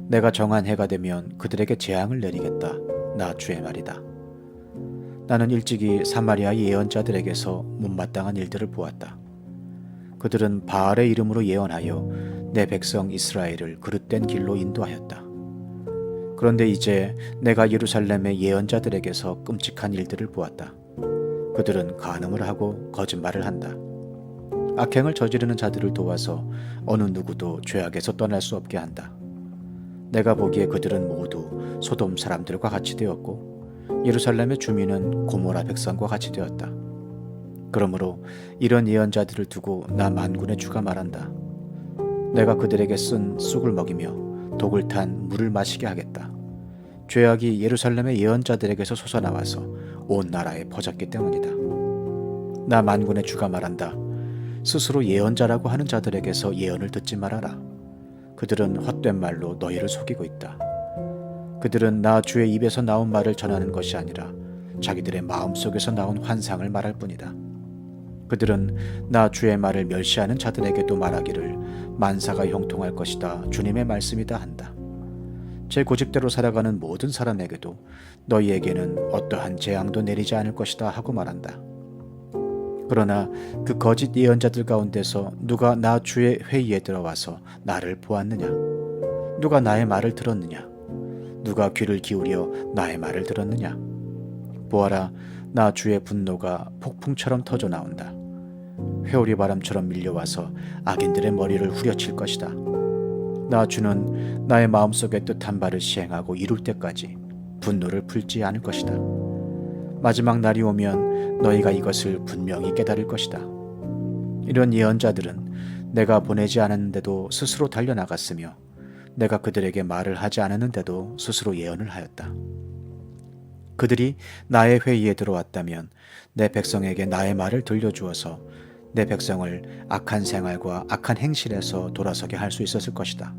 내가 정한 해가 되면 그들에게 재앙을 내리겠다. 나 주의 말이다. 나는 일찍이 사마리아의 예언자들에게서 못마땅한 일들을 보았다. 그들은 바알의 이름으로 예언하여 내 백성 이스라엘을 그릇된 길로 인도하였다. 그런데 이제 내가 예루살렘의 예언자들에게서 끔찍한 일들을 보았다. 그들은 간음을 하고 거짓말을 한다. 악행을 저지르는 자들을 도와서 어느 누구도 죄악에서 떠날 수 없게 한다. 내가 보기에 그들은 모두 소돔 사람들과 같이 되었고 예루살렘의 주민은 고모라 백성과 같이 되었다. 그러므로 이런 예언자들을 두고 나 만군의 주가 말한다. 내가 그들에게 쓴 쑥을 먹이며 독을 탄 물을 마시게 하겠다. 죄악이 예루살렘의 예언자들에게서 솟아나와서 온 나라에 퍼졌기 때문이다. 나 만군의 주가 말한다. 스스로 예언자라고 하는 자들에게서 예언을 듣지 말아라. 그들은 헛된 말로 너희를 속이고 있다. 그들은 나 주의 입에서 나온 말을 전하는 것이 아니라 자기들의 마음속에서 나온 환상을 말할 뿐이다. 그들은 나 주의 말을 멸시하는 자들에게도 말하기를 만사가 형통할 것이다. 주님의 말씀이다 한다. 제 고집대로 살아가는 모든 사람에게도 너희에게는 어떠한 재앙도 내리지 않을 것이다 하고 말한다. 그러나 그 거짓 예언자들 가운데서 누가 나 주의 회의에 들어와서 나를 보았느냐? 누가 나의 말을 들었느냐? 누가 귀를 기울여 나의 말을 들었느냐? 보아라, 나 주의 분노가 폭풍처럼 터져 나온다. 회오리 바람처럼 밀려와서 악인들의 머리를 후려칠 것이다. 나 주는 나의 마음속의 뜻한 바를 시행하고 이룰 때까지 분노를 풀지 않을 것이다. 마지막 날이 오면 너희가 이것을 분명히 깨달을 것이다. 이런 예언자들은 내가 보내지 않았는데도 스스로 달려나갔으며 내가 그들에게 말을 하지 않았는데도 스스로 예언을 하였다. 그들이 나의 회의에 들어왔다면 내 백성에게 나의 말을 들려주어서 내 백성을 악한 생활과 악한 행실에서 돌아서게 할 수 있었을 것이다.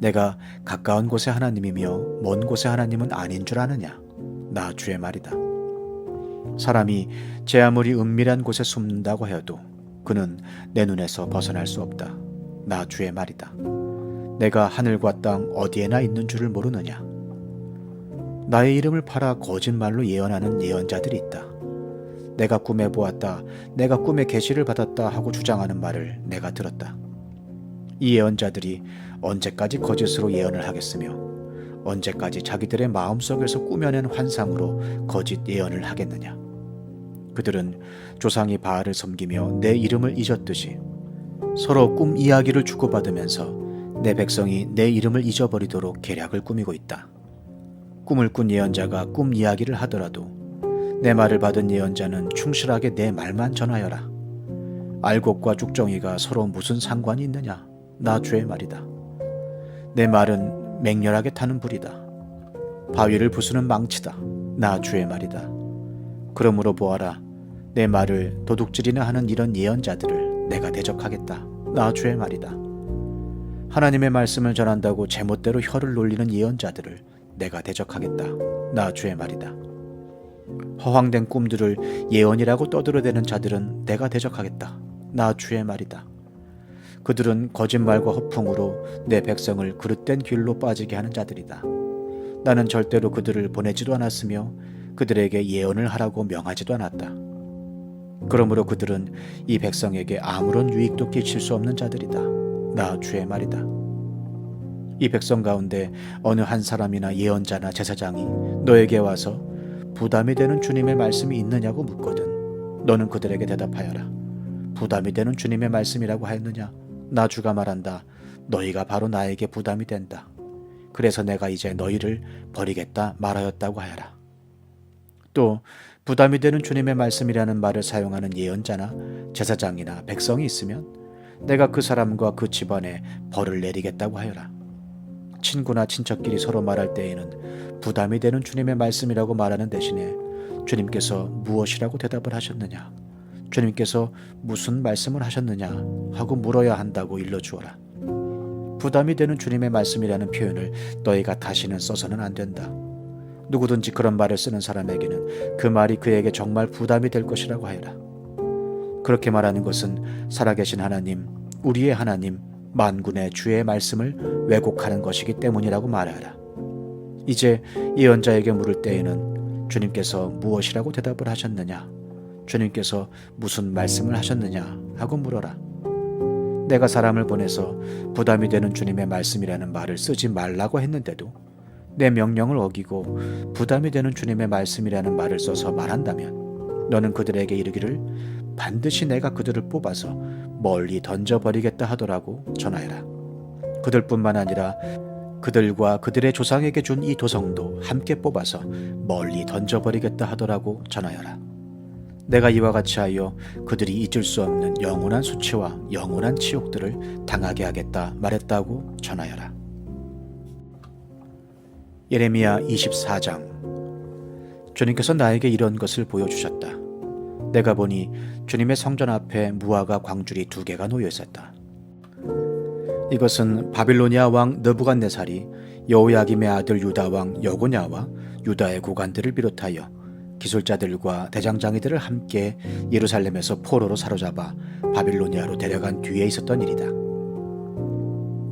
내가 가까운 곳의 하나님이며 먼 곳의 하나님은 아닌 줄 아느냐? 나 주의 말이다. 사람이 제 아무리 은밀한 곳에 숨는다고 해도 그는 내 눈에서 벗어날 수 없다. 나 주의 말이다. 내가 하늘과 땅 어디에나 있는 줄을 모르느냐? 나의 이름을 팔아 거짓말로 예언하는 예언자들이 있다. 내가 꿈에 보았다, 내가 꿈에 계시를 받았다 하고 주장하는 말을 내가 들었다. 이 예언자들이 언제까지 거짓으로 예언을 하겠으며 언제까지 자기들의 마음속에서 꾸며낸 환상으로 거짓 예언을 하겠느냐? 그들은 조상이 바알을 섬기며 내 이름을 잊었듯이 서로 꿈 이야기를 주고받으면서 내 백성이 내 이름을 잊어버리도록 계략을 꾸미고 있다. 꿈을 꾼 예언자가 꿈 이야기를 하더라도 내 말을 받은 예언자는 충실하게 내 말만 전하여라. 알곡과 죽정이가 서로 무슨 상관이 있느냐? 나 주의 말이다. 내 말은 맹렬하게 타는 불이다. 바위를 부수는 망치다. 나 주의 말이다. 그러므로 보아라, 내 말을 도둑질이나 하는 이런 예언자들을 내가 대적하겠다. 나 주의 말이다. 하나님의 말씀을 전한다고 제멋대로 혀를 놀리는 예언자들을 내가 대적하겠다. 나 주의 말이다. 허황된 꿈들을 예언이라고 떠들어대는 자들은 내가 대적하겠다. 나 주의 말이다. 그들은 거짓말과 허풍으로 내 백성을 그릇된 길로 빠지게 하는 자들이다. 나는 절대로 그들을 보내지도 않았으며 그들에게 예언을 하라고 명하지도 않았다. 그러므로 그들은 이 백성에게 아무런 유익도 끼칠 수 없는 자들이다. 나 주의 말이다. 이 백성 가운데 어느 한 사람이나 예언자나 제사장이 너에게 와서 부담이 되는 주님의 말씀이 있느냐고 묻거든 너는 그들에게 대답하여라. 부담이 되는 주님의 말씀이라고 하였느냐? 나 주가 말한다. 너희가 바로 나에게 부담이 된다. 그래서 내가 이제 너희를 버리겠다 말하였다고 하여라. 또 부담이 되는 주님의 말씀이라는 말을 사용하는 예언자나 제사장이나 백성이 있으면 내가 그 사람과 그 집안에 벌을 내리겠다고 하여라. 친구나 친척끼리 서로 말할 때에는 부담이 되는 주님의 말씀이라고 말하는 대신에 주님께서 무엇이라고 대답을 하셨느냐? 주님께서 무슨 말씀을 하셨느냐 하고 물어야 한다고 일러주어라. 부담이 되는 주님의 말씀이라는 표현을 너희가 다시는 써서는 안 된다. 누구든지 그런 말을 쓰는 사람에게는 그 말이 그에게 정말 부담이 될 것이라고 하여라. 그렇게 말하는 것은 살아계신 하나님, 우리의 하나님, 만군의 주의 말씀을 왜곡하는 것이기 때문이라고 말하라. 이제 예언자에게 물을 때에는 주님께서 무엇이라고 대답을 하셨느냐? 주님께서 무슨 말씀을 하셨느냐 하고 물어라. 내가 사람을 보내서 부담이 되는 주님의 말씀이라는 말을 쓰지 말라고 했는데도 내 명령을 어기고 부담이 되는 주님의 말씀이라는 말을 써서 말한다면 너는 그들에게 이르기를 반드시 내가 그들을 뽑아서 멀리 던져버리겠다 하더라고 전하여라. 그들뿐만 아니라 그들과 그들의 조상에게 준 이 도성도 함께 뽑아서 멀리 던져버리겠다 하더라고 전하여라. 내가 이와 같이 하여 그들이 잊을 수 없는 영원한 수치와 영원한 치욕들을 당하게 하겠다 말했다고 전하여라. 예레미야 24장. 주님께서 나에게 이런 것을 보여주셨다. 내가 보니 주님의 성전 앞에 무화과 광줄이 2개가 놓여 있었다. 이것은 바빌로니아 왕 느부갓네살이 여호야김의 아들 유다 왕 여고냐와 유다의 고관들을 비롯하여 기술자들과 대장장이들을 함께 예루살렘에서 포로로 사로잡아 바빌로니아로 데려간 뒤에 있었던 일이다.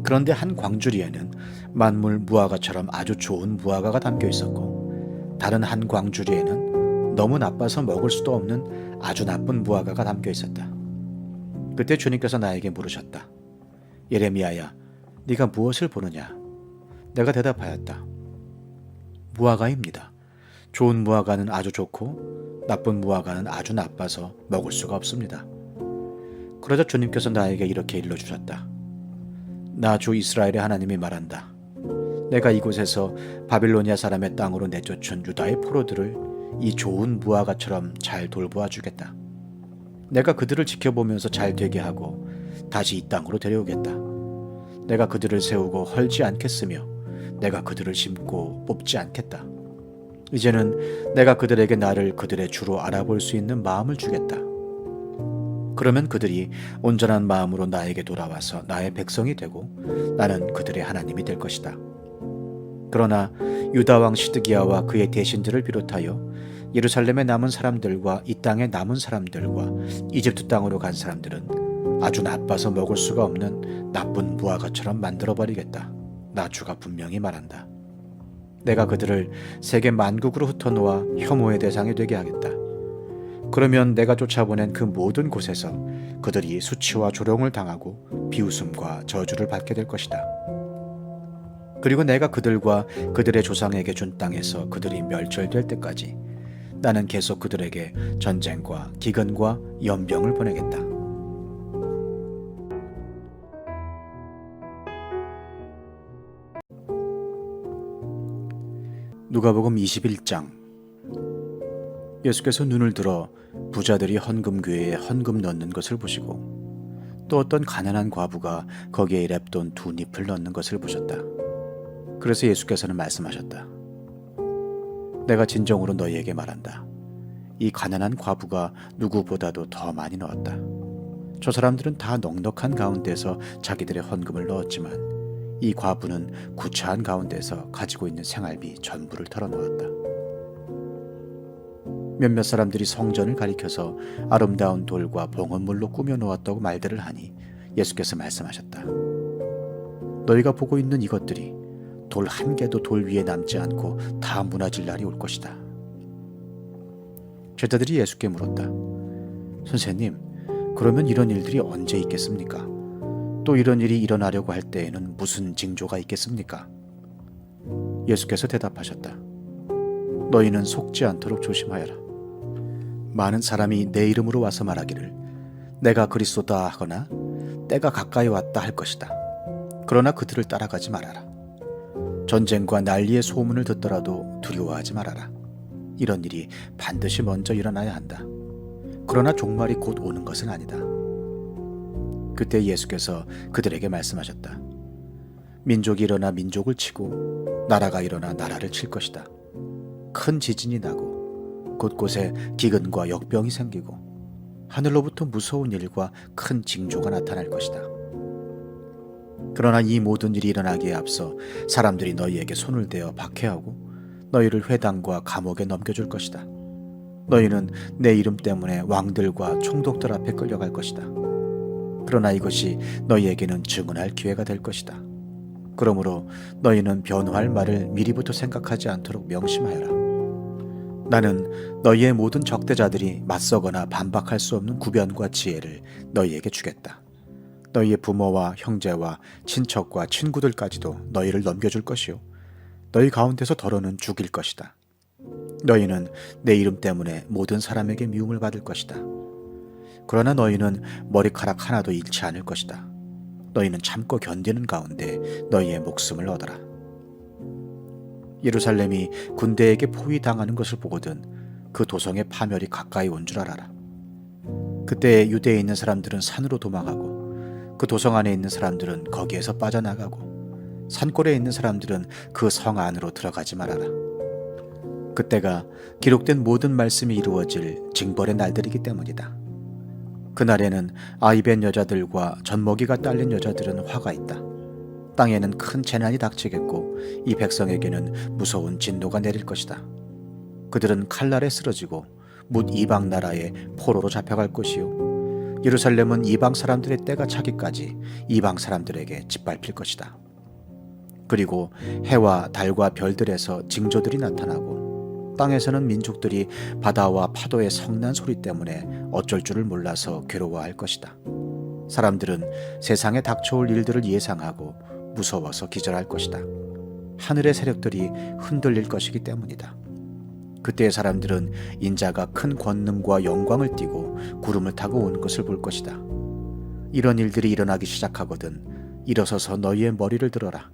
그런데 한 광주리에는 만물 무화과처럼 아주 좋은 무화과가 담겨 있었고 다른 한 광주리에는 너무 나빠서 먹을 수도 없는 아주 나쁜 무화과가 담겨 있었다. 그때 주님께서 나에게 물으셨다. 예레미야야, 네가 무엇을 보느냐? 내가 대답하였다. 무화과입니다. 좋은 무화과는 아주 좋고 나쁜 무화과는 아주 나빠서 먹을 수가 없습니다. 그러자 주님께서 나에게 이렇게 일러주셨다. 나 주 이스라엘의 하나님이 말한다. 내가 이곳에서 바빌로니아 사람의 땅으로 내쫓은 유다의 포로들을 이 좋은 무화과처럼 잘 돌보아 주겠다. 내가 그들을 지켜보면서 잘 되게 하고 다시 이 땅으로 데려오겠다. 내가 그들을 세우고 헐지 않겠으며 내가 그들을 심고 뽑지 않겠다. 이제는 내가 그들에게 나를 그들의 주로 알아볼 수 있는 마음을 주겠다. 그러면 그들이 온전한 마음으로 나에게 돌아와서 나의 백성이 되고 나는 그들의 하나님이 될 것이다. 그러나 유다 왕 시드기야와 그의 대신들을 비롯하여 예루살렘에 남은 사람들과 이 땅에 남은 사람들과 이집트 땅으로 간 사람들은 아주 나빠서 먹을 수가 없는 나쁜 무화과처럼 만들어버리겠다. 나 주가 분명히 말한다. 내가 그들을 세계 만국으로 흩어놓아 혐오의 대상이 되게 하겠다. 그러면 내가 쫓아보낸 그 모든 곳에서 그들이 수치와 조롱을 당하고 비웃음과 저주를 받게 될 것이다. 그리고 내가 그들과 그들의 조상에게 준 땅에서 그들이 멸절될 때까지 나는 계속 그들에게 전쟁과 기근과 연병을 보내겠다. 누가복음 21장. 예수께서 눈을 들어 부자들이 헌금궤에 헌금 넣는 것을 보시고 또 어떤 가난한 과부가 거기에 랩돈 2잎을 넣는 것을 보셨다. 그래서 예수께서는 말씀하셨다. 내가 진정으로 너희에게 말한다. 이 가난한 과부가 누구보다도 더 많이 넣었다. 저 사람들은 다 넉넉한 가운데서 자기들의 헌금을 넣었지만 이 과부는 구차한 가운데서 가지고 있는 생활비 전부를 털어놓았다. 몇몇 사람들이 성전을 가리켜서 아름다운 돌과 봉헌물로 꾸며 놓았다고 말들을 하니 예수께서 말씀하셨다. 너희가 보고 있는 이것들이 돌 한 개도 돌 위에 남지 않고 다 무너질 날이 올 것이다. 제자들이 예수께 물었다. 선생님, 그러면 이런 일들이 언제 있겠습니까? 또 이런 일이 일어나려고 할 때에는 무슨 징조가 있겠습니까? 예수께서 대답하셨다. 너희는 속지 않도록 조심하여라. 많은 사람이 내 이름으로 와서 말하기를 내가 그리스도다 하거나 때가 가까이 왔다 할 것이다. 그러나 그들을 따라가지 말아라. 전쟁과 난리의 소문을 듣더라도 두려워하지 말아라. 이런 일이 반드시 먼저 일어나야 한다. 그러나 종말이 곧 오는 것은 아니다. 그때 예수께서 그들에게 말씀하셨다. 민족이 일어나 민족을 치고 나라가 일어나 나라를 칠 것이다. 큰 지진이 나고 곳곳에 기근과 역병이 생기고 하늘로부터 무서운 일과 큰 징조가 나타날 것이다. 그러나 이 모든 일이 일어나기에 앞서 사람들이 너희에게 손을 대어 박해하고 너희를 회당과 감옥에 넘겨줄 것이다. 너희는 내 이름 때문에 왕들과 총독들 앞에 끌려갈 것이다. 그러나 이것이 너희에게는 증언할 기회가 될 것이다. 그러므로 너희는 변호할 말을 미리부터 생각하지 않도록 명심하여라. 나는 너희의 모든 적대자들이 맞서거나 반박할 수 없는 구변과 지혜를 너희에게 주겠다. 너희의 부모와 형제와 친척과 친구들까지도 너희를 넘겨줄 것이요. 너희 가운데서 더러는 죽일 것이다. 너희는 내 이름 때문에 모든 사람에게 미움을 받을 것이다. 그러나 너희는 머리카락 하나도 잃지 않을 것이다. 너희는 참고 견디는 가운데 너희의 목숨을 얻어라. 예루살렘이 군대에게 포위당하는 것을 보거든 그 도성의 파멸이 가까이 온 줄 알아라. 그때 유대에 있는 사람들은 산으로 도망하고 그 도성 안에 있는 사람들은 거기에서 빠져나가고 산골에 있는 사람들은 그 성 안으로 들어가지 말아라. 그때가 기록된 모든 말씀이 이루어질 징벌의 날들이기 때문이다. 그날에는 아이벤 여자들과 젖먹이가 딸린 여자들은 화가 있다. 땅에는 큰 재난이 닥치겠고 이 백성에게는 무서운 진노가 내릴 것이다. 그들은 칼날에 쓰러지고 뭇 이방 나라의 포로로 잡혀갈 것이요. 예루살렘은 이방 사람들의 때가 차기까지 이방 사람들에게 짓밟힐 것이다. 그리고 해와 달과 별들에서 징조들이 나타나고 땅에서는 민족들이 바다와 파도의 성난 소리 때문에 어쩔 줄을 몰라서 괴로워할 것이다. 사람들은 세상에 닥쳐올 일들을 예상하고 무서워서 기절할 것이다. 하늘의 세력들이 흔들릴 것이기 때문이다. 그때의 사람들은 인자가 큰 권능과 영광을 띠고 구름을 타고 온 것을 볼 것이다. 이런 일들이 일어나기 시작하거든 일어서서 너희의 머리를 들어라.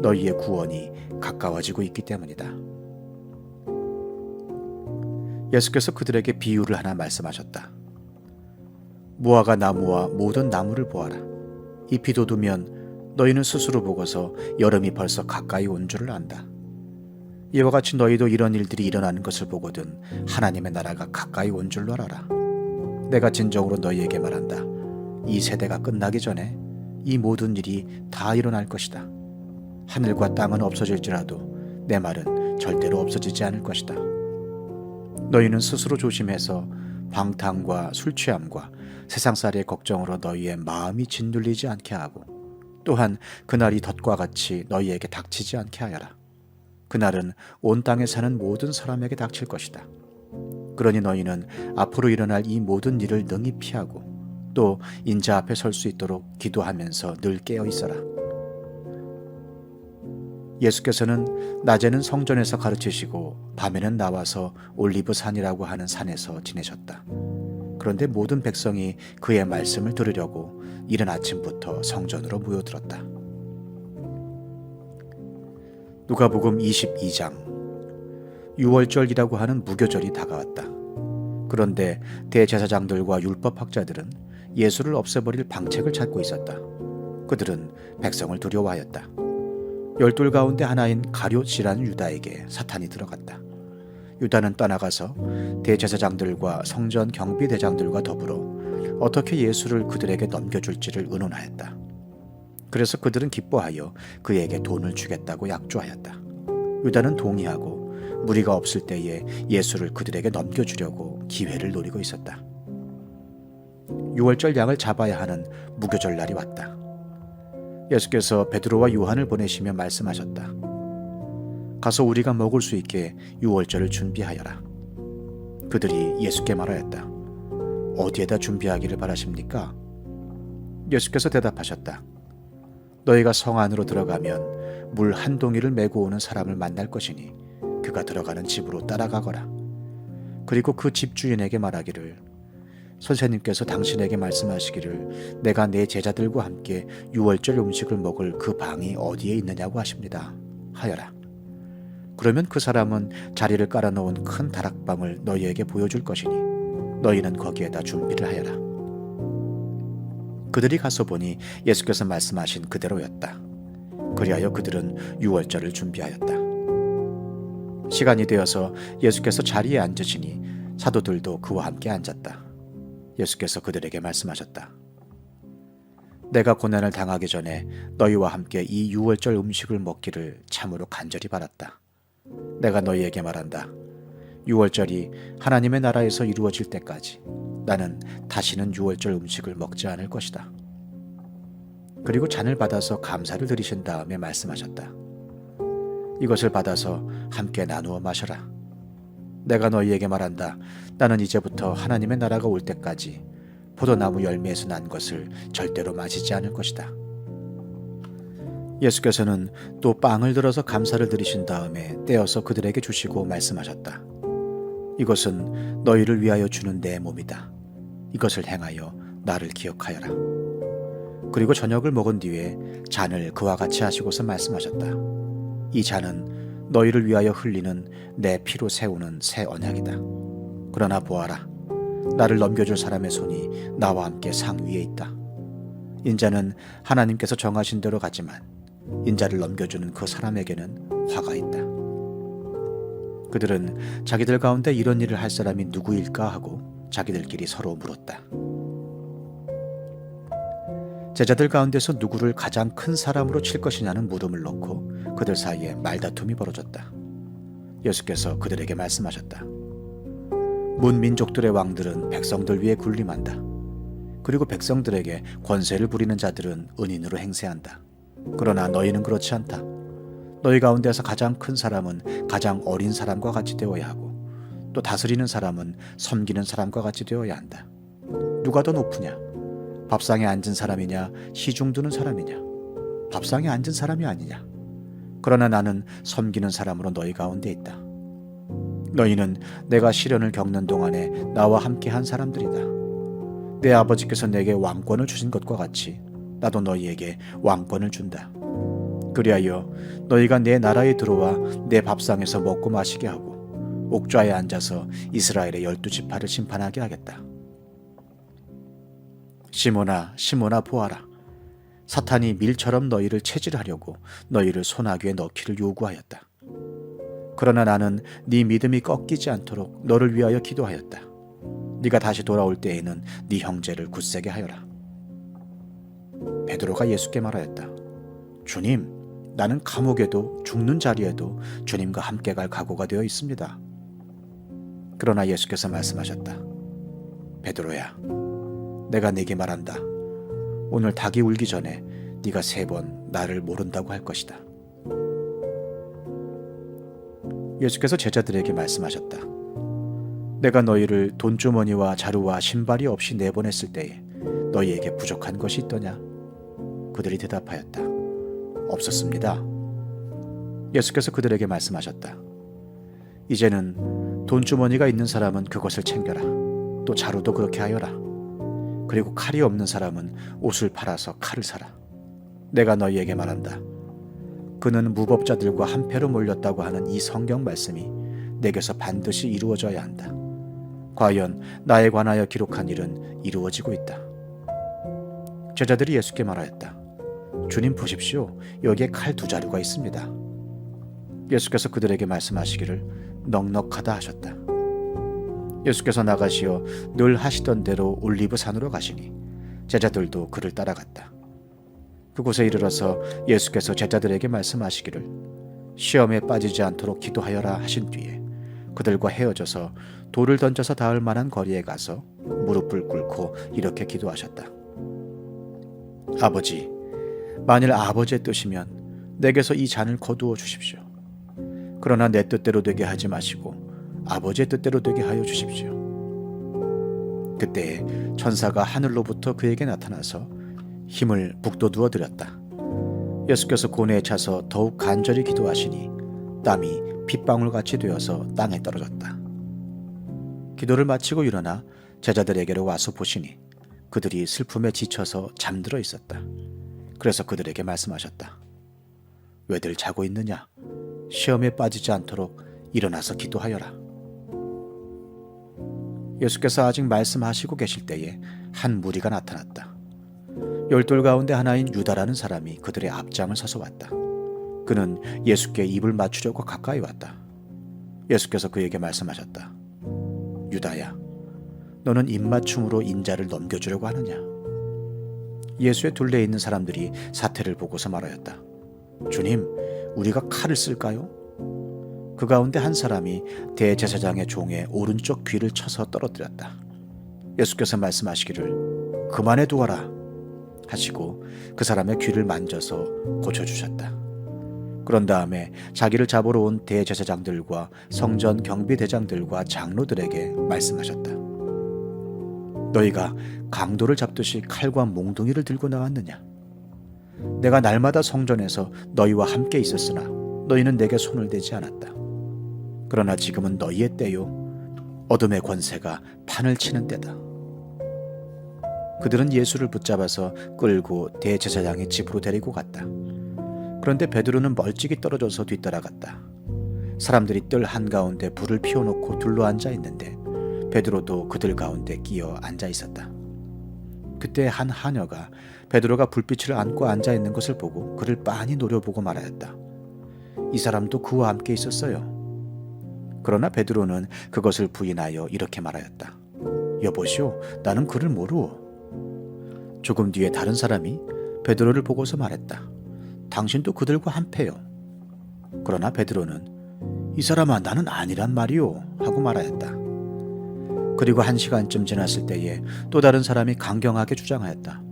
너희의 구원이 가까워지고 있기 때문이다. 예수께서 그들에게 비유를 하나 말씀하셨다. 무화과 나무와 모든 나무를 보아라. 잎이 돋으면 너희는 스스로 보고서 여름이 벌써 가까이 온 줄을 안다. 이와 같이 너희도 이런 일들이 일어나는 것을 보거든 하나님의 나라가 가까이 온 줄로 알아라. 내가 진정으로 너희에게 말한다. 이 세대가 끝나기 전에 이 모든 일이 다 일어날 것이다. 하늘과 땅은 없어질지라도 내 말은 절대로 없어지지 않을 것이다. 너희는 스스로 조심해서 방탕과 술 취함과 세상살이의 걱정으로 너희의 마음이 짓눌리지 않게 하고 또한 그날이 덫과 같이 너희에게 닥치지 않게 하여라. 그날은 온 땅에 사는 모든 사람에게 닥칠 것이다. 그러니 너희는 앞으로 일어날 이 모든 일을 능히 피하고 또 인자 앞에 설 수 있도록 기도하면서 늘 깨어 있어라. 예수께서는 낮에는 성전에서 가르치시고 밤에는 나와서 올리브산이라고 하는 산에서 지내셨다. 그런데 모든 백성이 그의 말씀을 들으려고 이른 아침부터 성전으로 모여들었다. 누가복음 22장. 유월절이라고 하는 무교절이 다가왔다. 그런데 대제사장들과 율법학자들은 예수를 없애버릴 방책을 찾고 있었다. 그들은 백성을 두려워하였다. 12 가운데 하나인 가룟이라는 유다에게 사탄이 들어갔다. 유다는 떠나가서 대제사장들과 성전 경비대장들과 더불어 어떻게 예수를 그들에게 넘겨줄지를 의논하였다. 그래서 그들은 기뻐하여 그에게 돈을 주겠다고 약조하였다. 유다는 동의하고 무리가 없을 때에 예수를 그들에게 넘겨주려고 기회를 노리고 있었다. 6월절 양을 잡아야 하는 무교절 날이 왔다. 예수께서 베드로와 요한을 보내시며 말씀하셨다. 가서 우리가 먹을 수 있게 유월절을 준비하여라. 그들이 예수께 말하였다. 어디에다 준비하기를 바라십니까? 예수께서 대답하셨다. 너희가 성 안으로 들어가면 물 한 동이를 메고 오는 사람을 만날 것이니 그가 들어가는 집으로 따라가거라. 그리고 그 집주인에게 말하기를 선생님께서 당신에게 말씀하시기를 내가 내 제자들과 함께 유월절 음식을 먹을 그 방이 어디에 있느냐고 하십니다 하여라. 그러면 그 사람은 자리를 깔아놓은 큰 다락방을 너희에게 보여줄 것이니 너희는 거기에다 준비를 하여라. 그들이 가서 보니 예수께서 말씀하신 그대로였다. 그리하여 그들은 유월절을 준비하였다. 시간이 되어서 예수께서 자리에 앉으시니 사도들도 그와 함께 앉았다. 예수께서 그들에게 말씀하셨다. 내가 고난을 당하기 전에 너희와 함께 이 유월절 음식을 먹기를 참으로 간절히 바랐다. 내가 너희에게 말한다. 유월절이 하나님의 나라에서 이루어질 때까지 나는 다시는 유월절 음식을 먹지 않을 것이다. 그리고 잔을 받아서 감사를 드리신 다음에 말씀하셨다. 이것을 받아서 함께 나누어 마셔라. 내가 너희에게 말한다. 나는 이제부터 하나님의 나라가 올 때까지 포도나무 열매에서 난 것을 절대로 마시지 않을 것이다. 예수께서는 또 빵을 들어서 감사를 드리신 다음에 떼어서 그들에게 주시고 말씀하셨다. 이것은 너희를 위하여 주는 내 몸이다. 이것을 행하여 나를 기억하여라. 그리고 저녁을 먹은 뒤에 잔을 그와 같이 하시고서 말씀하셨다. 이 잔은 너희를 위하여 흘리는 내 피로 세우는 새 언약이다. 그러나 보아라. 나를 넘겨줄 사람의 손이 나와 함께 상 위에 있다. 인자는 하나님께서 정하신 대로 가지만 인자를 넘겨주는 그 사람에게는 화가 있다. 그들은 자기들 가운데 이런 일을 할 사람이 누구일까 하고 자기들끼리 서로 물었다. 제자들 가운데서 누구를 가장 큰 사람으로 칠 것이냐는 물음을 놓고 그들 사이에 말다툼이 벌어졌다. 예수께서 그들에게 말씀하셨다. 문민족들의 왕들은 백성들 위에 군림한다. 그리고 백성들에게 권세를 부리는 자들은 은인으로 행세한다. 그러나 너희는 그렇지 않다. 너희 가운데서 가장 큰 사람은 가장 어린 사람과 같이 되어야 하고 또 다스리는 사람은 섬기는 사람과 같이 되어야 한다. 누가 더 높으냐? 밥상에 앉은 사람이냐? 시중 두는 사람이냐? 밥상에 앉은 사람이 아니냐? 그러나 나는 섬기는 사람으로 너희 가운데 있다. 너희는 내가 시련을 겪는 동안에 나와 함께 한 사람들이다. 내 아버지께서 내게 왕권을 주신 것과 같이 나도 너희에게 왕권을 준다. 그리하여 너희가 내 나라에 들어와 내 밥상에서 먹고 마시게 하고 옥좌에 앉아서 이스라엘의 12지파를 심판하게 하겠다. 시몬아, 시몬아 보아라. 사탄이 밀처럼 너희를 체질하려고 너희를 소나귀에 넣기를 요구하였다. 그러나 나는 네 믿음이 꺾이지 않도록 너를 위하여 기도하였다. 네가 다시 돌아올 때에는 네 형제를 굳세게 하여라. 베드로가 예수께 말하였다. 주님, 나는 감옥에도 죽는 자리에도 주님과 함께 갈 각오가 되어 있습니다. 그러나 예수께서 말씀하셨다. 베드로야, 내가 네게 말한다. 오늘 닭이 울기 전에 네가 3번 나를 모른다고 할 것이다. 예수께서 제자들에게 말씀하셨다. 내가 너희를 돈주머니와 자루와 신발이 없이 내보냈을 때에 너희에게 부족한 것이 있더냐? 그들이 대답하였다. 없었습니다. 예수께서 그들에게 말씀하셨다. 이제는 돈주머니가 있는 사람은 그것을 챙겨라. 또 자루도 그렇게 하여라. 그리고 칼이 없는 사람은 옷을 팔아서 칼을 사라. 내가 너희에게 말한다. 그는 무법자들과 한패로 몰렸다고 하는 이 성경 말씀이 내게서 반드시 이루어져야 한다. 과연 나에 관하여 기록한 일은 이루어지고 있다. 제자들이 예수께 말하였다. 주님 보십시오. 여기에 칼 2자루가 있습니다. 예수께서 그들에게 말씀하시기를 넉넉하다 하셨다. 예수께서 나가시어 늘 하시던 대로 올리브 산으로 가시니 제자들도 그를 따라갔다. 그곳에 이르러서 예수께서 제자들에게 말씀하시기를 시험에 빠지지 않도록 기도하여라 하신 뒤에 그들과 헤어져서 돌을 던져서 닿을 만한 거리에 가서 무릎을 꿇고 이렇게 기도하셨다. 아버지, 만일 아버지의 뜻이면 내게서 이 잔을 거두어 주십시오. 그러나 내 뜻대로 되게 하지 마시고 아버지의 뜻대로 되게 하여 주십시오. 그때에 천사가 하늘로부터 그에게 나타나서 힘을 북돋우어 드렸다. 예수께서 고뇌에 차서 더욱 간절히 기도하시니 땀이 핏방울같이 되어서 땅에 떨어졌다. 기도를 마치고 일어나 제자들에게로 와서 보시니 그들이 슬픔에 지쳐서 잠들어 있었다. 그래서 그들에게 말씀하셨다. 왜들 자고 있느냐? 시험에 빠지지 않도록 일어나서 기도하여라. 예수께서 아직 말씀하시고 계실 때에 한 무리가 나타났다. 12 가운데 하나인 유다라는 사람이 그들의 앞장을 서서 왔다. 그는 예수께 입을 맞추려고 가까이 왔다. 예수께서 그에게 말씀하셨다. 유다야, 너는 입맞춤으로 인자를 넘겨주려고 하느냐? 예수의 둘레에 있는 사람들이 사태를 보고서 말하였다. 주님, 우리가 칼을 쓸까요? 그 가운데 한 사람이 대제사장의 종의 오른쪽 귀를 쳐서 떨어뜨렸다. 예수께서 말씀하시기를 그만해 두어라 하시고 그 사람의 귀를 만져서 고쳐주셨다. 그런 다음에 자기를 잡으러 온 대제사장들과 성전 경비대장들과 장로들에게 말씀하셨다. 너희가 강도를 잡듯이 칼과 몽둥이를 들고 나왔느냐? 내가 날마다 성전에서 너희와 함께 있었으나 너희는 내게 손을 대지 않았다. 그러나 지금은 너희의 때요, 어둠의 권세가 판을 치는 때다. 그들은 예수를 붙잡아서 끌고 대제사장의 집으로 데리고 갔다. 그런데 베드로는 멀찍이 떨어져서 뒤따라갔다. 사람들이 뜰 한가운데 불을 피워놓고 둘러앉아 있는데 베드로도 그들 가운데 끼어 앉아 있었다. 그때 한 하녀가 베드로가 불빛을 안고 앉아 있는 것을 보고 그를 빤히 노려보고 말하였다. 이 사람도 그와 함께 있었어요. 그러나 베드로는 그것을 부인하여 이렇게 말하였다. 여보시오, 나는 그를 모르오. 조금 뒤에 다른 사람이 베드로를 보고서 말했다. 당신도 그들과 한패요. 그러나 베드로는 이 사람아, 나는 아니란 말이오 하고 말하였다. 그리고 1시간쯤 지났을 때에 또 다른 사람이 강경하게 주장하였다.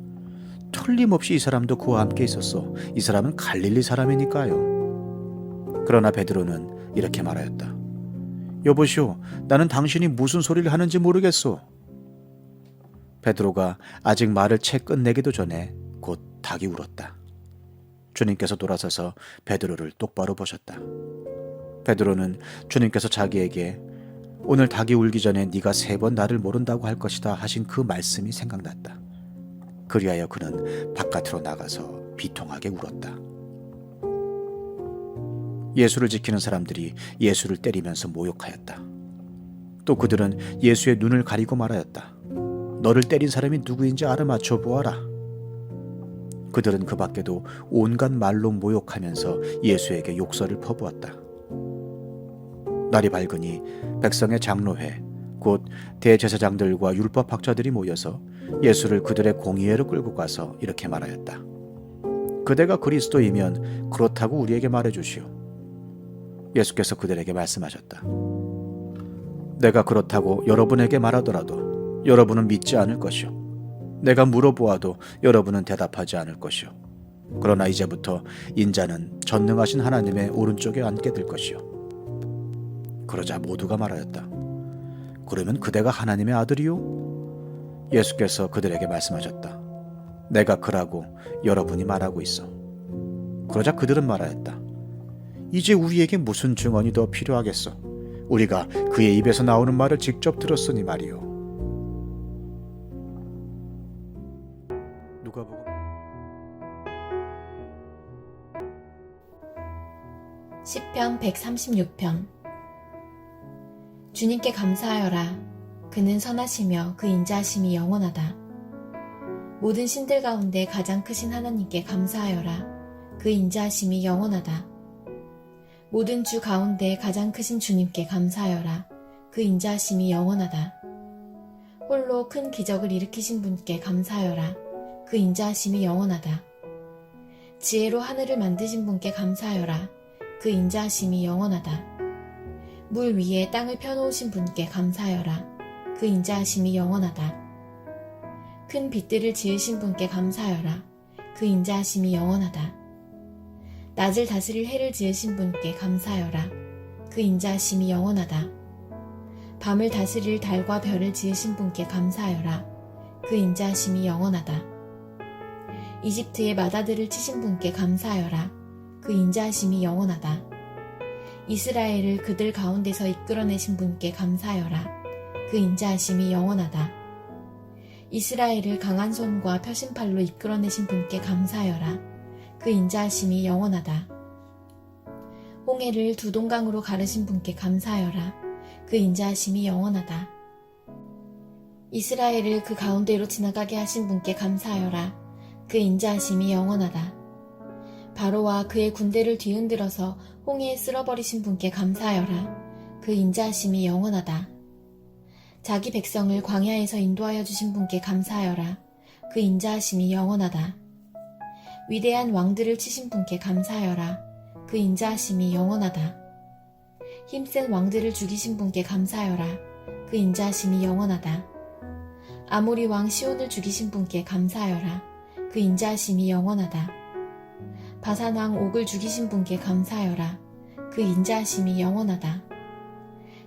틀림없이 이 사람도 그와 함께 있었어. 이 사람은 갈릴리 사람이니까요. 그러나 베드로는 이렇게 말하였다. 여보시오, 나는 당신이 무슨 소리를 하는지 모르겠소. 베드로가 아직 말을 채 끝내기도 전에 곧 닭이 울었다. 주님께서 돌아서서 베드로를 똑바로 보셨다. 베드로는 주님께서 자기에게 오늘 닭이 울기 전에 네가 3번 나를 모른다고 할 것이다 하신 그 말씀이 생각났다. 그리하여 그는 바깥으로 나가서 비통하게 울었다. 예수를 지키는 사람들이 예수를 때리면서 모욕하였다. 또 그들은 예수의 눈을 가리고 말하였다. 너를 때린 사람이 누구인지 알아맞혀 보아라. 그들은 그 밖에도 온갖 말로 모욕하면서 예수에게 욕설을 퍼부었다. 날이 밝으니 백성의 장로회, 곧 대제사장들과 율법학자들이 모여서 예수를 그들의 공의회로 끌고 가서 이렇게 말하였다. 그대가 그리스도이면 그렇다고 우리에게 말해주시오. 예수께서 그들에게 말씀하셨다. 내가 그렇다고 여러분에게 말하더라도 여러분은 믿지 않을 것이오. 내가 물어보아도 여러분은 대답하지 않을 것이오. 그러나 이제부터 인자는 전능하신 하나님의 오른쪽에 앉게 될 것이오. 그러자 모두가 말하였다. 그러면 그대가 하나님의 아들이요? 예수께서 그들에게 말씀하셨다. 내가 그라고 여러분이 말하고 있어. 그러자 그들은 말하였다. 이제 우리에게 무슨 증언이 더 필요하겠어? 우리가 그의 입에서 나오는 말을 직접 들었으니 말이요. 누가복음 시편 136편. 주님께 감사하여라. 그는 선하시며 그 인자하심이 영원하다. 모든 신들 가운데 가장 크신 하나님께 감사하여라. 그 인자하심이 영원하다. 모든 주 가운데 가장 크신 주님께 감사하여라. 그 인자하심이 영원하다. 홀로 큰 기적을 일으키신 분께 감사하여라. 그 인자하심이 영원하다. 지혜로 하늘을 만드신 분께 감사하여라. 그 인자하심이 영원하다. 물 위에 땅을 펴놓으신 분께 감사하여라. 그 인자하심이 영원하다. 큰 빛들을 지으신 분께 감사하여라. 그 인자하심이 영원하다. 낮을 다스릴 해를 지으신 분께 감사하여라. 그 인자하심이 영원하다. 밤을 다스릴 달과 별을 지으신 분께 감사하여라. 그 인자하심이 영원하다. 이집트의 마다들을 치신 분께 감사하여라. 그 인자하심이 영원하다. 이스라엘을 그들 가운데서 이끌어내신 분께 감사하여라. 그 인자하심이 영원하다. 이스라엘을 강한 손과 펴신 팔로 이끌어내신 분께 감사하여라. 그 인자하심이 영원하다. 홍해를 두 동강으로 가르신 분께 감사하여라. 그 인자하심이 영원하다. 이스라엘을 그 가운데로 지나가게 하신 분께 감사하여라. 그 인자하심이 영원하다. 바로와 그의 군대를 뒤흔들어서 홍해에 쓸어버리신 분께 감사하여라. 그 인자하심이 영원하다. 자기 백성을 광야에서 인도하여 주신 분께 감사하여라. 그 인자하심이 영원하다. 위대한 왕들을 치신 분께 감사하여라. 그 인자하심이 영원하다. 힘센 왕들을 죽이신 분께 감사하여라. 그 인자하심이 영원하다. 아모리 왕 시온을 죽이신 분께 감사하여라. 그 인자하심이 영원하다. 바산 왕 옥을 죽이신 분께 감사하여라. 그 인자하심이 영원하다.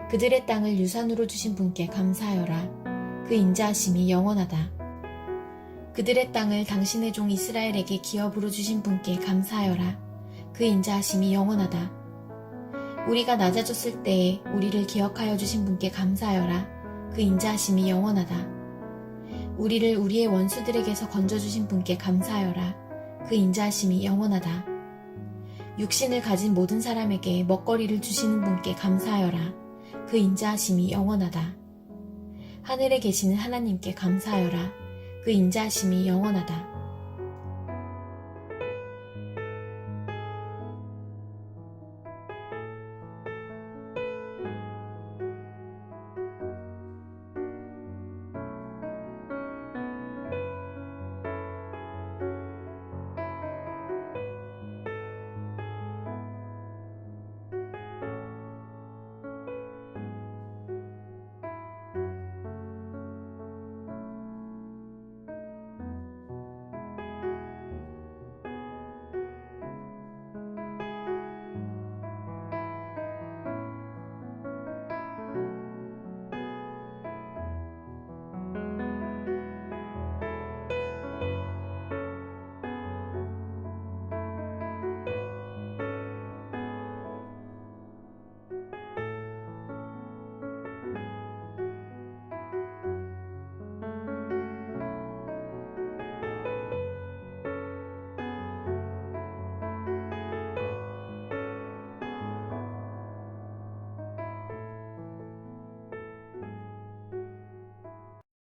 그들의 땅을 유산으로 주신 분께 감사하여라. 그 인자하심이 영원하다. 그들의 땅을 당신의 종 이스라엘에게 기업으로 주신 분께 감사하여라. 그 인자하심이 영원하다. 우리가 낮아졌을 때에 우리를 기억하여 주신 분께 감사하여라. 그 인자하심이 영원하다. 우리를 우리의 원수들에게서 건져주신 분께 감사하여라. 그 인자하심이 영원하다. 육신을 가진 모든 사람에게 먹거리를 주시는 분께 감사하여라. 그 인자하심이 영원하다. 하늘에 계시는 하나님께 감사하여라. 그 인자하심이 영원하다.